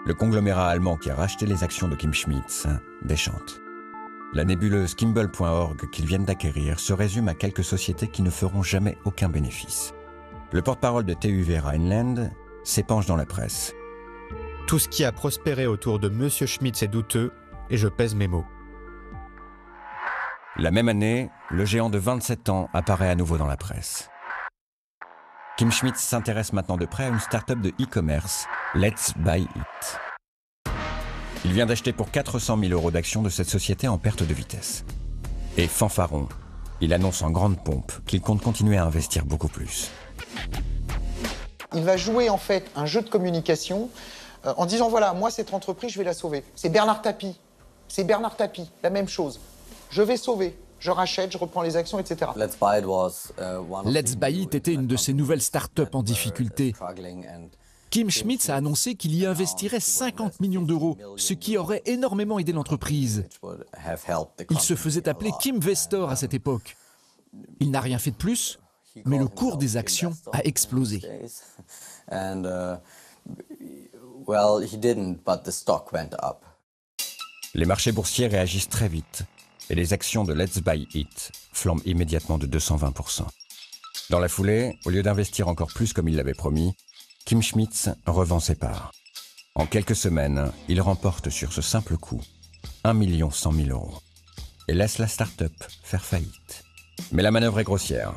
le conglomérat allemand qui a racheté les actions de Kim Schmitz déchante. La nébuleuse Kimball.org qu'ils viennent d'acquérir se résume à quelques sociétés qui ne feront jamais aucun bénéfice. le porte-parole de TÜV Rheinland s'épanche dans la presse. Tout ce qui a prospéré autour de Monsieur Schmitz est douteux, et je pèse mes mots. La même année, le géant de 27 ans apparaît à nouveau dans la presse. Kim Schmitz s'intéresse maintenant de près à une start-up de e-commerce, Let's Buy It. Il vient d'acheter pour 400 000 € d'actions de cette société en perte de vitesse. Et fanfaron, il annonce en grande pompe qu'il compte continuer à investir beaucoup plus. Il va jouer en fait un jeu de communication en disant voilà, moi cette entreprise, je vais la sauver. C'est Bernard Tapie, la même chose. Je vais sauver, je rachète, je reprends les actions, etc. Let's Buy It était une de ces nouvelles start-up en difficulté. Kim Schmitz a annoncé qu'il y investirait 50 millions d'euros, ce qui aurait énormément aidé l'entreprise. Il se faisait appeler Kim Vestor à cette époque. Il n'a rien fait de plus, mais le cours des actions a explosé. Les marchés boursiers réagissent très vite et les actions de Let's Buy It flambent immédiatement de 220%. Dans la foulée, au lieu d'investir encore plus comme il l'avait promis, Kim Schmitz revend ses parts. En quelques semaines, il remporte sur ce simple coup 1 100 000 € et laisse la start-up faire faillite. Mais la manœuvre est grossière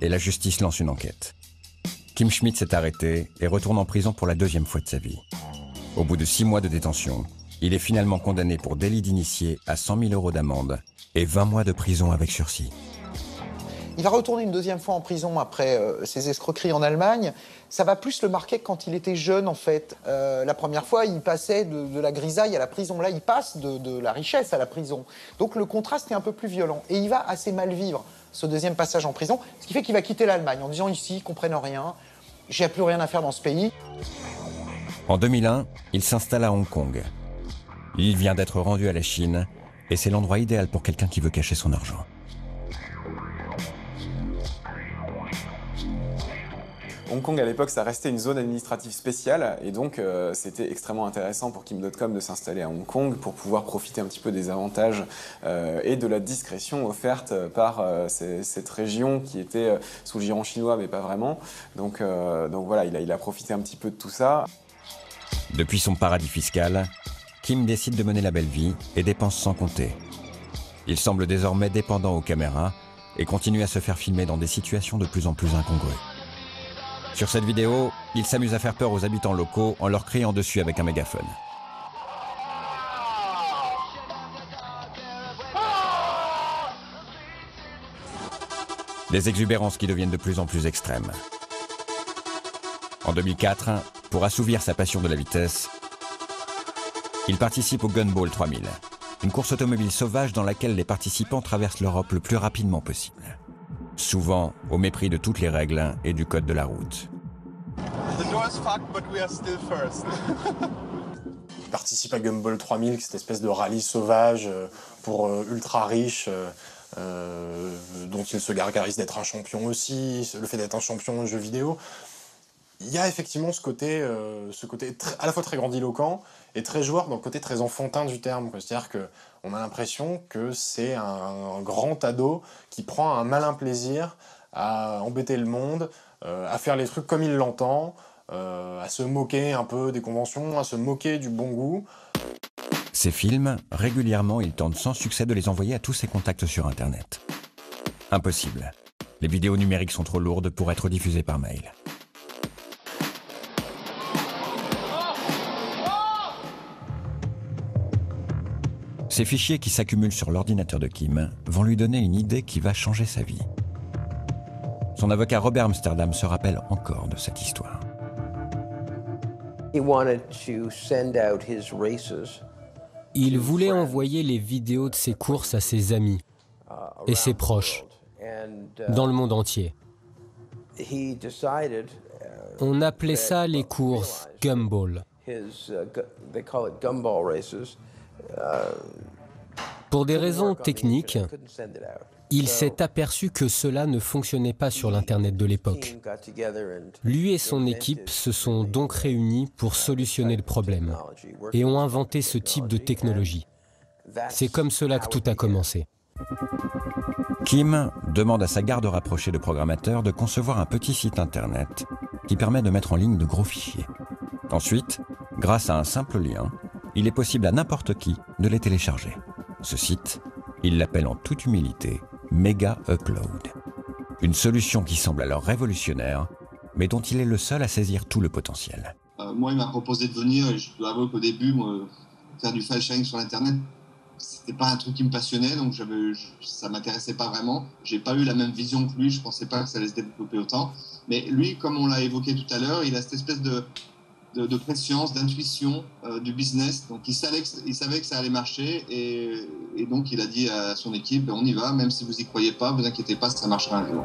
et la justice lance une enquête. Kim Schmitz est arrêté et retourne en prison pour la deuxième fois de sa vie. Au bout de 6 mois de détention, il est finalement condamné pour délit d'initié à 100 000 € d'amende et 20 mois de prison avec sursis. Il va retourner une deuxième fois en prison après ses escroqueries en Allemagne. Ça va plus le marquer quand il était jeune, en fait. La première fois, il passait de la grisaille à la prison. Là, il passe de la richesse à la prison. Donc le contraste est un peu plus violent. Et il va assez mal vivre ce deuxième passage en prison, ce qui fait qu'il va quitter l'Allemagne en disant ici, ils ne comprennent rien, j'ai plus rien à faire dans ce pays. En 2001, il s'installe à Hong Kong. L'île vient d'être rendue à la Chine et c'est l'endroit idéal pour quelqu'un qui veut cacher son argent. Hong Kong, à l'époque, ça restait une zone administrative spéciale et donc c'était extrêmement intéressant pour Kim.com de s'installer à Hong Kong pour pouvoir profiter un petit peu des avantages et de la discrétion offerte par cette région qui était sous le giron chinois, mais pas vraiment. Donc voilà, il a profité un petit peu de tout ça. Depuis son paradis fiscal, Kim décide de mener la belle vie et dépense sans compter. Il semble désormais dépendant aux caméras et continue à se faire filmer dans des situations de plus en plus incongrues. Sur cette vidéo, il s'amuse à faire peur aux habitants locaux en leur criant dessus avec un mégaphone. Des exubérances qui deviennent de plus en plus extrêmes. En 2004, pour assouvir sa passion de la vitesse, il participe au Gumball 3000, une course automobile sauvage dans laquelle les participants traversent l'Europe le plus rapidement possible. Souvent au mépris de toutes les règles et du code de la route. Il participe à Gumball 3000, cette espèce de rallye sauvage pour ultra riches, dont il se gargarise d'être un champion aussi, le fait d'être un champion de jeux vidéo. Il y a effectivement ce côté à la fois très grandiloquent et très joueur dans le côté très enfantin du terme. C'est-à-dire qu'on a l'impression que c'est un grand ado qui prend un malin plaisir à embêter le monde, à faire les trucs comme il l'entend, à se moquer un peu des conventions, à se moquer du bon goût. Ces films, régulièrement, il tente sans succès de les envoyer à tous ses contacts sur Internet. Impossible. Les vidéos numériques sont trop lourdes pour être diffusées par mail. Ces fichiers qui s'accumulent sur l'ordinateur de Kim vont lui donner une idée qui va changer sa vie. Son avocat Robert Amsterdam se rappelle encore de cette histoire. Il voulait envoyer les vidéos de ses courses à ses amis et ses proches dans le monde entier. On appelait ça les courses Gumball. Pour des raisons techniques, il s'est aperçu que cela ne fonctionnait pas sur l'Internet de l'époque. Lui et son équipe se sont donc réunis pour solutionner le problème et ont inventé ce type de technologie. C'est comme cela que tout a commencé. Kim demande à sa garde rapprochée de programmateurs de concevoir un petit site internet qui permet de mettre en ligne de gros fichiers. Ensuite, grâce à un simple lien, il est possible à n'importe qui de les télécharger. Ce site, il l'appelle en toute humilité Mega Upload. Une solution qui semble alors révolutionnaire, mais dont il est le seul à saisir tout le potentiel. Moi, il m'a proposé de venir, et je dois avouer qu'au début, faire du file sharing sur Internet, c'était pas un truc qui me passionnait, donc ça m'intéressait pas vraiment. J'ai pas eu la même vision que lui, je pensais pas que ça allait se développer autant. Mais lui, comme on l'a évoqué tout à l'heure, il a cette espèce de préscience, d'intuition du business. Donc il savait que ça allait marcher, et donc il a dit à son équipe, on y va, même si vous y croyez pas, vous inquiétez pas, ça marchera un jour.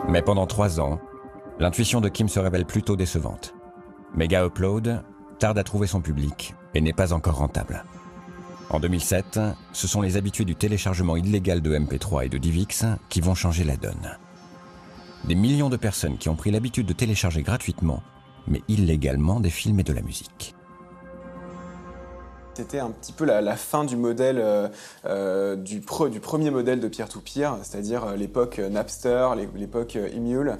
Mais pendant 3 ans, l'intuition de Kim se révèle plutôt décevante. Mega Upload tarde à trouver son public et n'est pas encore rentable. En 2007, ce sont les habitués du téléchargement illégal de MP3 et de DivX qui vont changer la donne. Des millions de personnes qui ont pris l'habitude de télécharger gratuitement, mais illégalement, des films et de la musique. C'était un petit peu la fin du modèle, du premier modèle de peer-to-peer, c'est-à-dire l'époque Napster, l'époque Emule,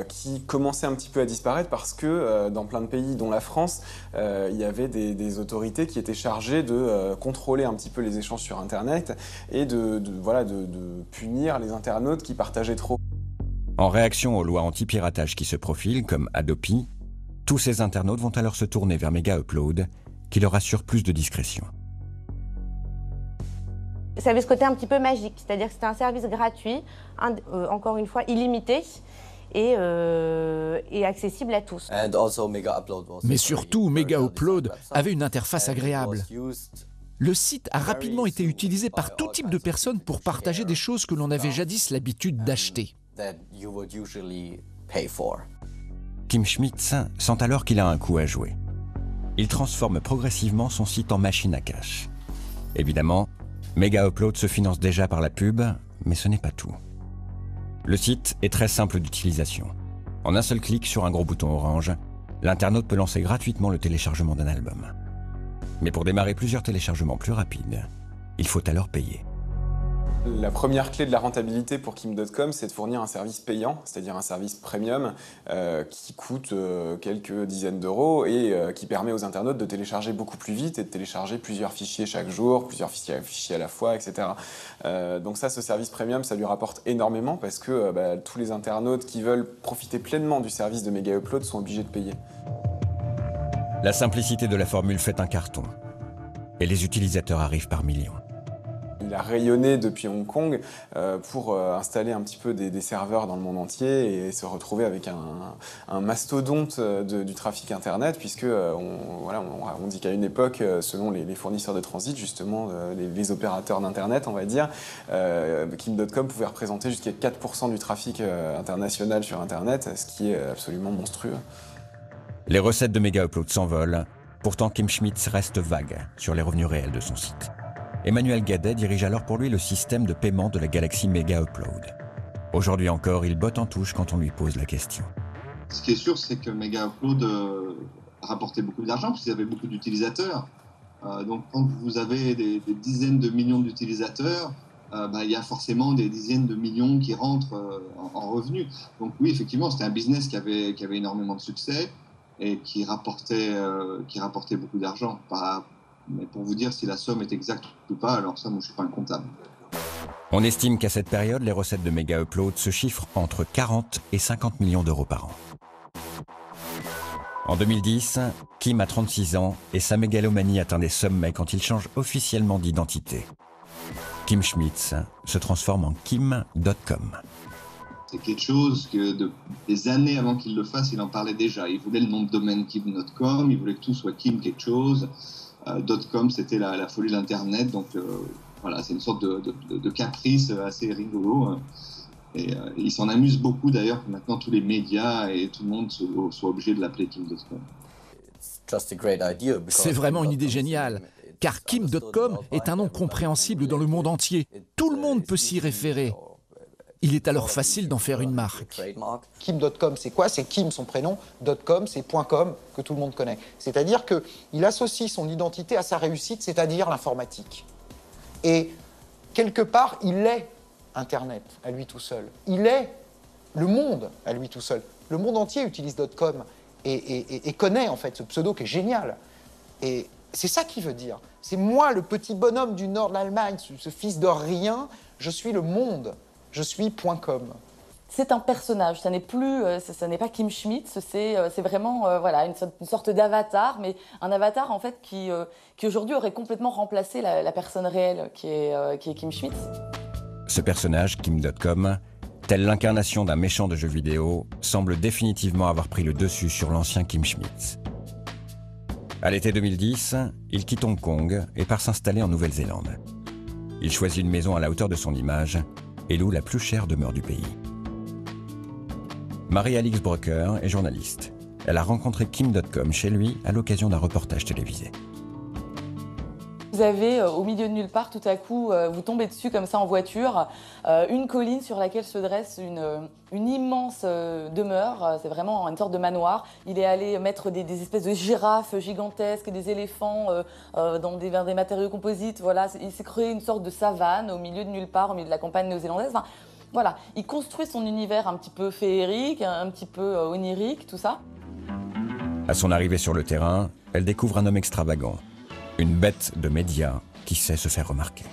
qui commençait un petit peu à disparaître parce que dans plein de pays, dont la France, il y avait des autorités qui étaient chargées de contrôler un petit peu les échanges sur Internet et de punir les internautes qui partageaient trop. En réaction aux lois anti-piratage qui se profilent, comme Adopi, tous ces internautes vont alors se tourner vers Mega Upload, qui leur assure plus de discrétion. Ça avait ce côté un petit peu magique, c'est-à-dire que c'était un service gratuit, encore une fois illimité et accessible à tous. Mais surtout, Mega Upload avait une interface agréable. Le site a rapidement été utilisé par tout type de personnes pour partager des choses que l'on avait jadis l'habitude d'acheter. Kim Schmitz sent alors qu'il a un coup à jouer. Il transforme progressivement son site en machine à cash. Évidemment, Mega Upload se finance déjà par la pub, mais ce n'est pas tout. Le site est très simple d'utilisation. En un seul clic sur un gros bouton orange, l'internaute peut lancer gratuitement le téléchargement d'un album. Mais pour démarrer plusieurs téléchargements plus rapides, il faut alors payer. La première clé de la rentabilité pour Kim.com, c'est de fournir un service payant, c'est-à-dire un service premium qui coûte quelques dizaines d'euros et qui permet aux internautes de télécharger beaucoup plus vite et de télécharger plusieurs fichiers chaque jour, plusieurs fichiers à la fois, etc. Donc ça, ce service premium, ça lui rapporte énormément parce que tous les internautes qui veulent profiter pleinement du service de Mega Upload sont obligés de payer. La simplicité de la formule fait un carton et les utilisateurs arrivent par millions. Il a rayonné depuis Hong Kong pour installer un petit peu des serveurs dans le monde entier et se retrouver avec un mastodonte du trafic Internet, puisque on dit qu'à une époque, selon les fournisseurs de transit, justement, les opérateurs d'Internet, on va dire, Kim.com pouvait représenter jusqu'à 4% du trafic international sur Internet, ce qui est absolument monstrueux. Les recettes de Mega Upload s'envolent, pourtant Kim Schmitz reste vague sur les revenus réels de son site. Emmanuel Gadet dirige alors pour lui le système de paiement de la galaxie Mega Upload. Aujourd'hui encore, il botte en touche quand on lui pose la question. Ce qui est sûr, c'est que Mega Upload a rapporté beaucoup d'argent, parce qu'il y avait beaucoup d'utilisateurs. Donc quand vous avez des dizaines de millions d'utilisateurs, il y a forcément des dizaines de millions qui rentrent en revenus. Donc oui, effectivement, c'était un business qui avait énormément de succès et qui rapportait beaucoup d'argent. Mais pour vous dire si la somme est exacte ou pas, alors ça, moi, je ne suis pas un comptable. On estime qu'à cette période, les recettes de Mega Upload se chiffrent entre 40 et 50 millions d'euros par an. En 2010, Kim a 36 ans et sa mégalomanie atteint des sommets quand il change officiellement d'identité. Kim Schmitz se transforme en Kim.com. C'est quelque chose que des années avant qu'il le fasse, il en parlait déjà. Il voulait le nom de domaine Kim.com, il voulait que tout soit Kim quelque chose. .com, c'était la folie de l'Internet, donc voilà, c'est une sorte de caprice assez rigolo. Et il s'en amuse beaucoup d'ailleurs que maintenant tous les médias et tout le monde soient obligés de l'appeler Kim.com. C'est vraiment une idée géniale, car Kim.com est un nom compréhensible dans le monde entier. Tout le monde peut s'y référer. Il est alors facile d'en faire une marque. Kim.com, c'est quoi? C'est Kim, son prénom. .com, c'est .com, que tout le monde connaît. C'est-à-dire qu'il associe son identité à sa réussite, c'est-à-dire l'informatique. Et quelque part, il est Internet à lui tout seul. Il est le monde à lui tout seul. Le monde entier utilise .com et connaît en fait ce pseudo qui est génial. Et c'est ça qu'il veut dire. C'est moi, le petit bonhomme du nord de l'Allemagne, ce fils de rien, je suis le monde, je suis .com. C'est un personnage, ça n'est plus, ça n'est pas Kim Schmidt, c'est vraiment voilà, une sorte d'avatar, mais un avatar en fait qui aujourd'hui aurait complètement remplacé la personne réelle qui est Kim Schmidt. Ce personnage, Kim.com, tel l'incarnation d'un méchant de jeux vidéo, semble définitivement avoir pris le dessus sur l'ancien Kim Schmidt. À l'été 2010, il quitte Hong Kong et part s'installer en Nouvelle-Zélande. Il choisit une maison à la hauteur de son image et loue la plus chère demeure du pays. Marie-Alix Brucker est journaliste. Elle a rencontré Kim.com chez lui à l'occasion d'un reportage télévisé. Vous avez au milieu de nulle part, tout à coup, vous tombez dessus comme ça en voiture, une colline sur laquelle se dresse une immense demeure, c'est vraiment une sorte de manoir. Il est allé mettre des espèces de girafes gigantesques, des éléphants vers des matériaux composites. Voilà, il s'est créé une sorte de savane au milieu de nulle part, au milieu de la campagne néo-zélandaise. Enfin, voilà, il construit son univers un petit peu féerique, un petit peu onirique, tout ça. À son arrivée sur le terrain, elle découvre un homme extravagant. Une bête de médias qui sait se faire remarquer.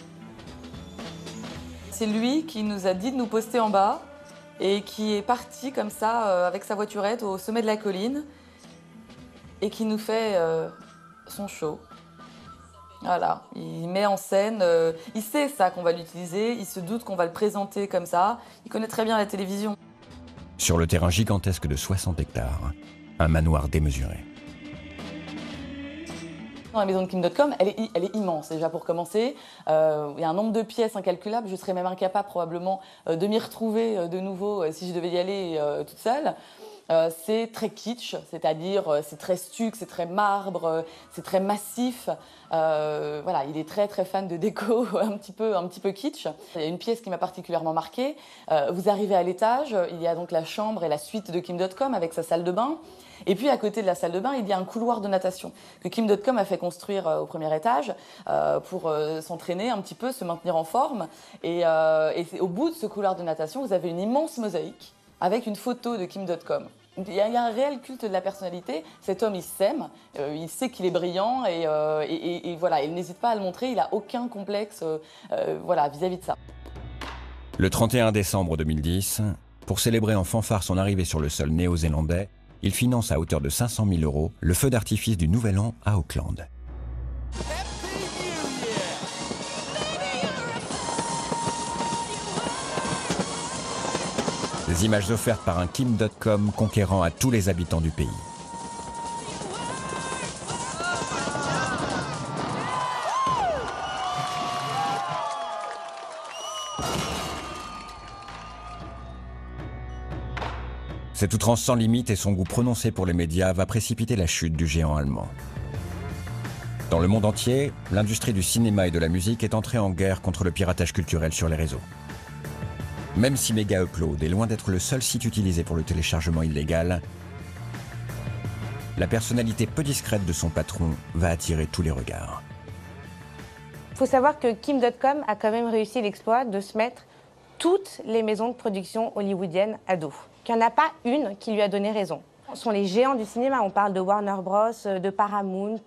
C'est lui qui nous a dit de nous poster en bas et qui est parti comme ça avec sa voiturette au sommet de la colline et qui nous fait son show. Voilà, il met en scène, il sait ça qu'on va l'utiliser, il se doute qu'on va le présenter comme ça, il connaît très bien la télévision. Sur le terrain gigantesque de 60 hectares, un manoir démesuré. La maison de Kim.com, elle est immense déjà pour commencer. Il y a un nombre de pièces incalculable. Je serais même incapable probablement de m'y retrouver de nouveau si je devais y aller toute seule. C'est très kitsch, c'est-à-dire c'est très stuc, c'est très marbre, c'est très massif. Voilà, il est très très fan de déco un petit peu kitsch. Il y a une pièce qui m'a particulièrement marquée. Vous arrivez à l'étage, il y a donc la chambre et la suite de Kim.com avec sa salle de bain. Et puis à côté de la salle de bain, il y a un couloir de natation que Kim.com a fait construire au premier étage pour s'entraîner un petit peu, se maintenir en forme. Et au bout de ce couloir de natation, vous avez une immense mosaïque avec une photo de Kim.com. Il y a un réel culte de la personnalité. Cet homme, il s'aime, il sait qu'il est brillant et voilà, il n'hésite pas à le montrer. Il n'a aucun complexe voilà, vis-à-vis de ça. Le 31 décembre 2010, pour célébrer en fanfare son arrivée sur le sol néo-zélandais, il finance à hauteur de 500 000 € le feu d'artifice du Nouvel An à Auckland. Des images offertes par un Kim.com conquérant à tous les habitants du pays. Cette outrance sans limite et son goût prononcé pour les médias va précipiter la chute du géant allemand. Dans le monde entier, l'industrie du cinéma et de la musique est entrée en guerre contre le piratage culturel sur les réseaux. Même si Mega Upload est loin d'être le seul site utilisé pour le téléchargement illégal, la personnalité peu discrète de son patron va attirer tous les regards. Il faut savoir que Kim.com a quand même réussi l'exploit de se mettre toutes les maisons de production hollywoodiennes à dos. Qu'il n'y en a pas une qui lui a donné raison. Ce sont les géants du cinéma, on parle de Warner Bros, de Paramount,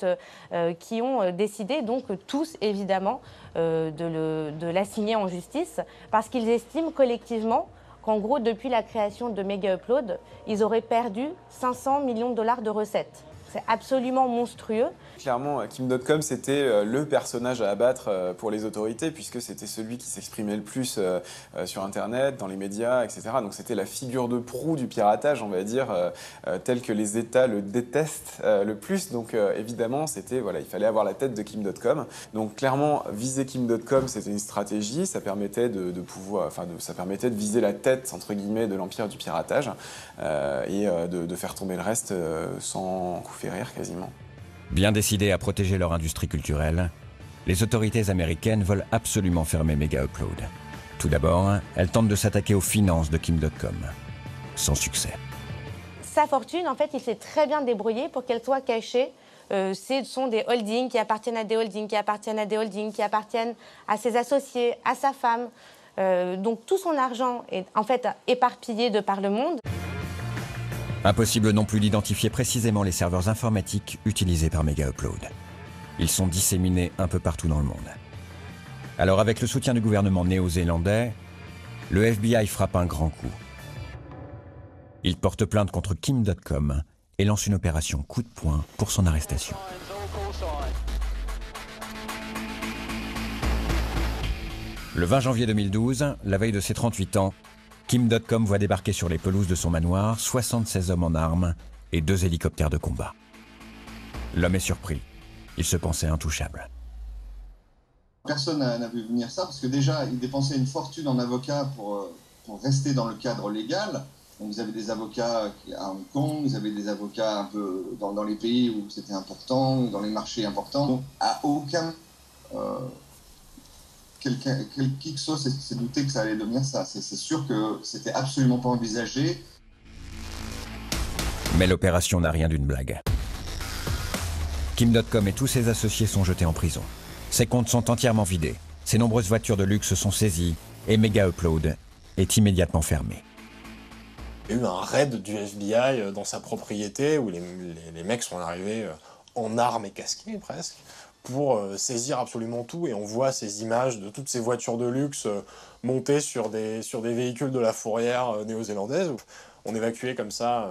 qui ont décidé donc tous évidemment de l'assigner en justice parce qu'ils estiment collectivement qu'en gros depuis la création de Mega Upload, ils auraient perdu 500 millions de dollars de recettes. C'est absolument monstrueux. Clairement, Kim.com, c'était le personnage à abattre pour les autorités, puisque c'était celui qui s'exprimait le plus sur Internet, dans les médias, etc. Donc c'était la figure de proue du piratage, on va dire, tel que les États le détestent le plus. Donc évidemment, voilà, il fallait avoir la tête de Kim.com. Donc clairement, viser Kim.com, c'était une stratégie. Ça permettait ça permettait de viser la tête, entre guillemets, de l'empire du piratage et de faire tomber le reste sans coup férir quasiment. Bien décidées à protéger leur industrie culturelle, les autorités américaines veulent absolument fermer Mega Upload. Tout d'abord, elles tentent de s'attaquer aux finances de Kim.com. Sans succès. Sa fortune, en fait, il s'est très bien débrouillé pour qu'elle soit cachée. Ce sont des holdings qui appartiennent à des holdings, qui appartiennent à des holdings, qui appartiennent à ses associés, à sa femme. Donc tout son argent est en fait éparpillé de par le monde. Impossible non plus d'identifier précisément les serveurs informatiques utilisés par Mega Upload. Ils sont disséminés un peu partout dans le monde. Alors avec le soutien du gouvernement néo-zélandais, le FBI frappe un grand coup. Il porte plainte contre Kim.com et lance une opération coup de poing pour son arrestation. Le 20 janvier 2012, la veille de ses 38 ans, Kim.com voit débarquer sur les pelouses de son manoir 76 hommes en armes et 2 hélicoptères de combat. L'homme est surpris. Il se pensait intouchable. Personne n'a vu venir ça, parce que déjà, il dépensait une fortune en avocats pour rester dans le cadre légal. Donc vous avez des avocats à Hong Kong, vous avez des avocats un peu dans les pays où c'était important, dans les marchés importants. Donc à aucun... qui que ce soit s'est douté que ça allait devenir ça. C'est sûr que c'était absolument pas envisagé. Mais l'opération n'a rien d'une blague. Kim.com et tous ses associés sont jetés en prison. Ses comptes sont entièrement vidés. Ses nombreuses voitures de luxe sont saisies et Mega Upload est immédiatement fermé. Il y a eu un raid du FBI dans sa propriété où les mecs sont arrivés en armes et casqués presque, pour saisir absolument tout, et on voit ces images de toutes ces voitures de luxe montées sur des véhicules de la fourrière néo-zélandaise. On évacuait comme ça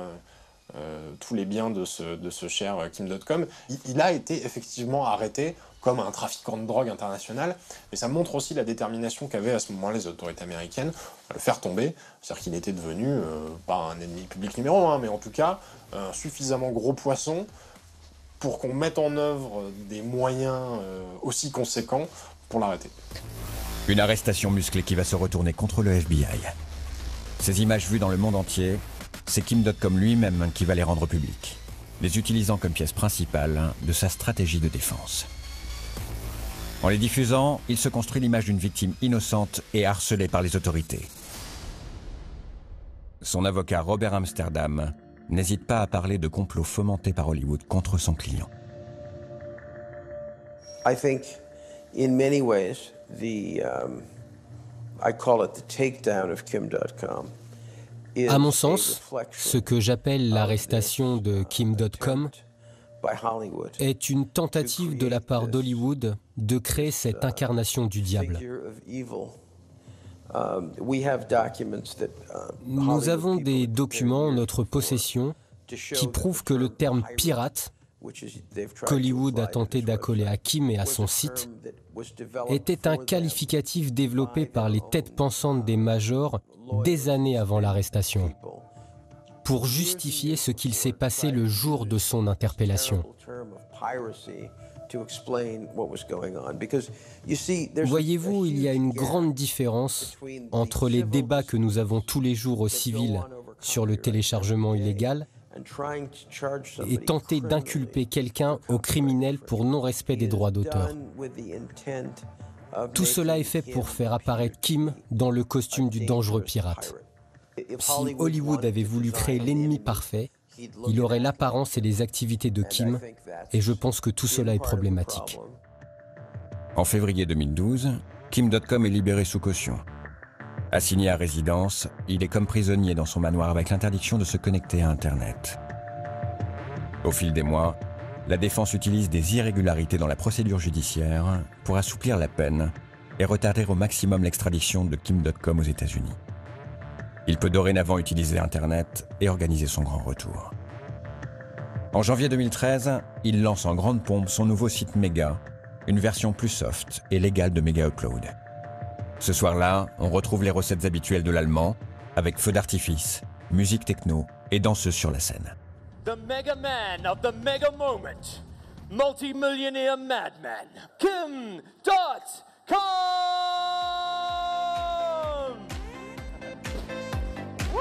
tous les biens de ce cher Kim.com. Il a été effectivement arrêté comme un trafiquant de drogue international, mais ça montre aussi la détermination qu'avaient à ce moment-là les autorités américaines à le faire tomber. C'est-à-dire qu'il était devenu, pas un ennemi public numéro 1, mais en tout cas un suffisamment gros poisson pour qu'on mette en œuvre des moyens aussi conséquents pour l'arrêter. Une arrestation musclée qui va se retourner contre le FBI. Ces images vues dans le monde entier, c'est Kim.com lui-même qui va les rendre publiques, les utilisant comme pièce principale de sa stratégie de défense. En les diffusant, il se construit l'image d'une victime innocente et harcelée par les autorités. Son avocat Robert Amsterdam n'hésite pas à parler de complots fomentés par Hollywood contre son client. I think, in many ways, I call it the takedown of Kim.com. À mon sens, ce que j'appelle l'arrestation de Kim.com est une tentative de la part d'Hollywood de créer cette incarnation du diable. Nous avons des documents en notre possession qui prouvent que le terme « pirate » qu'Hollywood a tenté d'accoler à Kim et à son site était un qualificatif développé par les têtes pensantes des majors des années avant l'arrestation, pour justifier ce qu'il s'est passé le jour de son interpellation. Voyez-vous, il y a une grande différence entre les débats que nous avons tous les jours aux civils sur le téléchargement illégal et tenter d'inculper quelqu'un au criminel pour non-respect des droits d'auteur. Tout cela est fait pour faire apparaître Kim dans le costume du dangereux pirate. Si Hollywood avait voulu créer l'ennemi parfait, il aurait l'apparence et les activités de Kim, et je pense que tout cela est problématique. En février 2012, Kim.com est libéré sous caution. Assigné à résidence, il est comme prisonnier dans son manoir avec l'interdiction de se connecter à Internet. Au fil des mois, la défense utilise des irrégularités dans la procédure judiciaire pour assouplir la peine et retarder au maximum l'extradition de Kim.com aux États-Unis. Il peut dorénavant utiliser Internet et organiser son grand retour. En janvier 2013, il lance en grande pompe son nouveau site Mega, une version plus soft et légale de Mega Upload. Ce soir-là, on retrouve les recettes habituelles de l'allemand, avec feux d'artifice, musique techno et danseuse sur la scène. The mega man of the mega moment, multi-millionaire madman, Kim.com! Woo!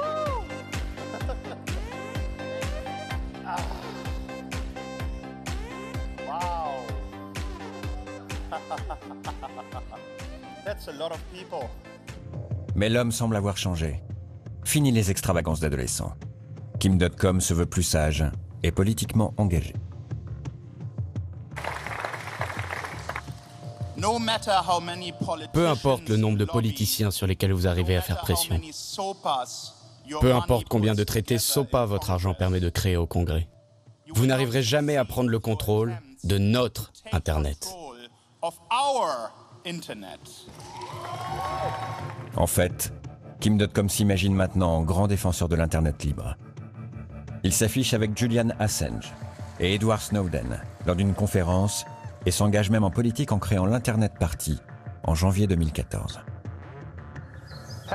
Wow! That's a lot of people. Mais l'homme semble avoir changé. Fini les extravagances d'adolescents. Kim.com se veut plus sage et politiquement engagé. Peu importe le nombre de politiciens sur lesquels vous arrivez à faire pression. Peu importe combien de traités SOPA votre argent permet de créer au Congrès. Vous n'arriverez jamais à prendre le contrôle de notre Internet. En fait, Kim.com s'imagine maintenant en grand défenseur de l'Internet libre. Il s'affiche avec Julian Assange et Edward Snowden lors d'une conférence et s'engage même en politique en créant l'Internet Party en janvier 2014.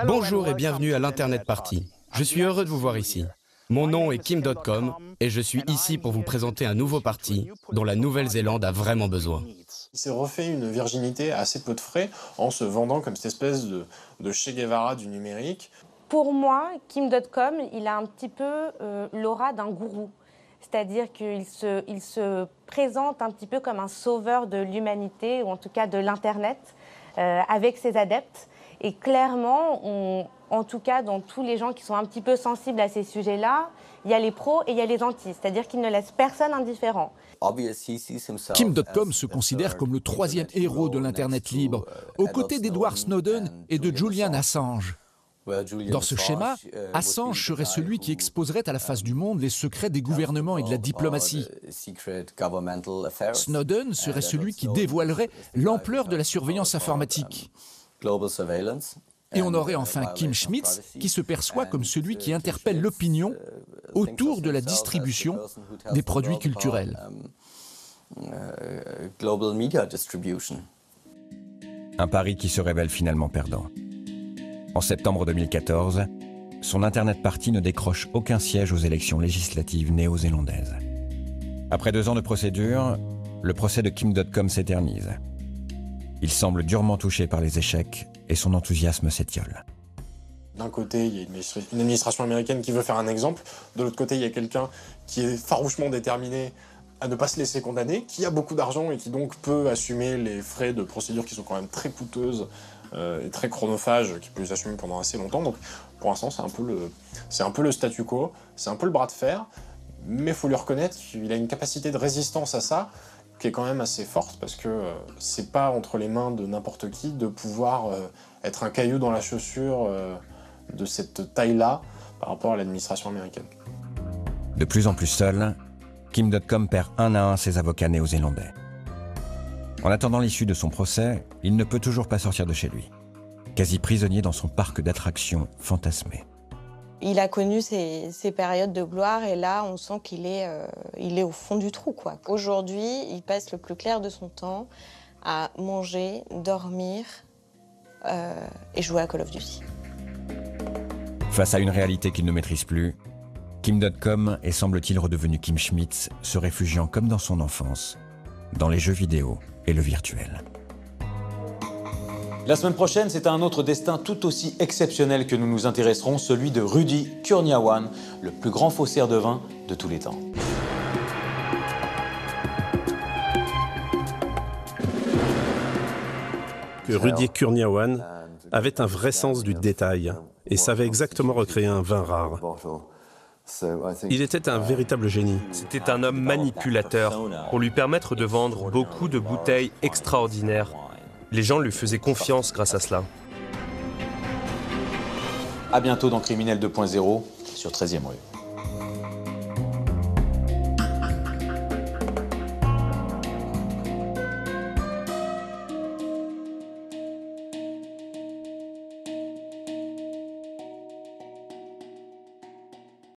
Bonjour et bienvenue à l'Internet Party. Je suis heureux de vous voir ici. Mon nom est Kim.com et je suis ici pour vous présenter un nouveau parti dont la Nouvelle-Zélande a vraiment besoin. Il s'est refait une virginité à assez peu de frais en se vendant comme cette espèce de Che Guevara du numérique. Pour moi, Kim.com, il a un petit peu l'aura d'un gourou. C'est-à-dire qu'il se présente un petit peu comme un sauveur de l'humanité, ou en tout cas de l'Internet, avec ses adeptes. Et clairement, en tout cas, dans tous les gens qui sont un petit peu sensibles à ces sujets-là, il y a les pros et il y a les antis. C'est-à-dire qu'il ne laisse personne indifférent. Kim.com se considère comme le troisième héros de l'Internet libre, aux côtés d'Edward Snowden et de Julian Assange. Dans ce schéma, Assange serait celui qui exposerait à la face du monde les secrets des gouvernements et de la diplomatie. Snowden serait celui qui dévoilerait l'ampleur de la surveillance informatique. Et on aurait enfin Kim Schmitz, qui se perçoit comme celui qui interpelle l'opinion autour de la distribution des produits culturels. Un pari qui se révèle finalement perdant. En septembre 2014, son Internet Party ne décroche aucun siège aux élections législatives néo-zélandaises. Après 2 ans de procédure, le procès de Kim.com s'éternise. Il semble durement touché par les échecs et son enthousiasme s'étiole. D'un côté, il y a une administration américaine qui veut faire un exemple. De l'autre côté, il y a quelqu'un qui est farouchement déterminé à ne pas se laisser condamner, qui a beaucoup d'argent et qui donc peut assumer les frais de procédure qui sont quand même très coûteuses et très chronophages, qui peut les assumer pendant assez longtemps. Donc pour l'instant, c'est un peu le statu quo, c'est un peu le bras de fer, mais il faut lui reconnaître qu'il a une capacité de résistance à ça qui est quand même assez forte, parce que c'est pas entre les mains de n'importe qui de pouvoir être un caillou dans la chaussure de cette taille-là par rapport à l'administration américaine. De plus en plus seul, Kim.com perd 1 à 1 ses avocats néo-zélandais. En attendant l'issue de son procès, il ne peut toujours pas sortir de chez lui, quasi prisonnier dans son parc d'attractions fantasmé. Il a connu ces périodes de gloire et là, on sent qu'il est au fond du trou, quoi. Aujourd'hui, il passe le plus clair de son temps à manger, dormir et jouer à Call of Duty. Face à une réalité qu'il ne maîtrise plus, Kim.com est semble-t-il redevenu Kim Schmitz, se réfugiant comme dans son enfance, dans les jeux vidéo et le virtuel. La semaine prochaine, c'est à un autre destin tout aussi exceptionnel que nous nous intéresserons, celui de Rudy Kurniawan, le plus grand faussaire de vin de tous les temps. Rudy Kurniawan avait un vrai sens du détail et savait exactement recréer un vin rare. Il était un véritable génie. C'était un homme manipulateur pour lui permettre de vendre beaucoup de bouteilles extraordinaires. Les gens lui faisaient confiance grâce à cela. À bientôt dans Criminel 2.0 sur 13e rue.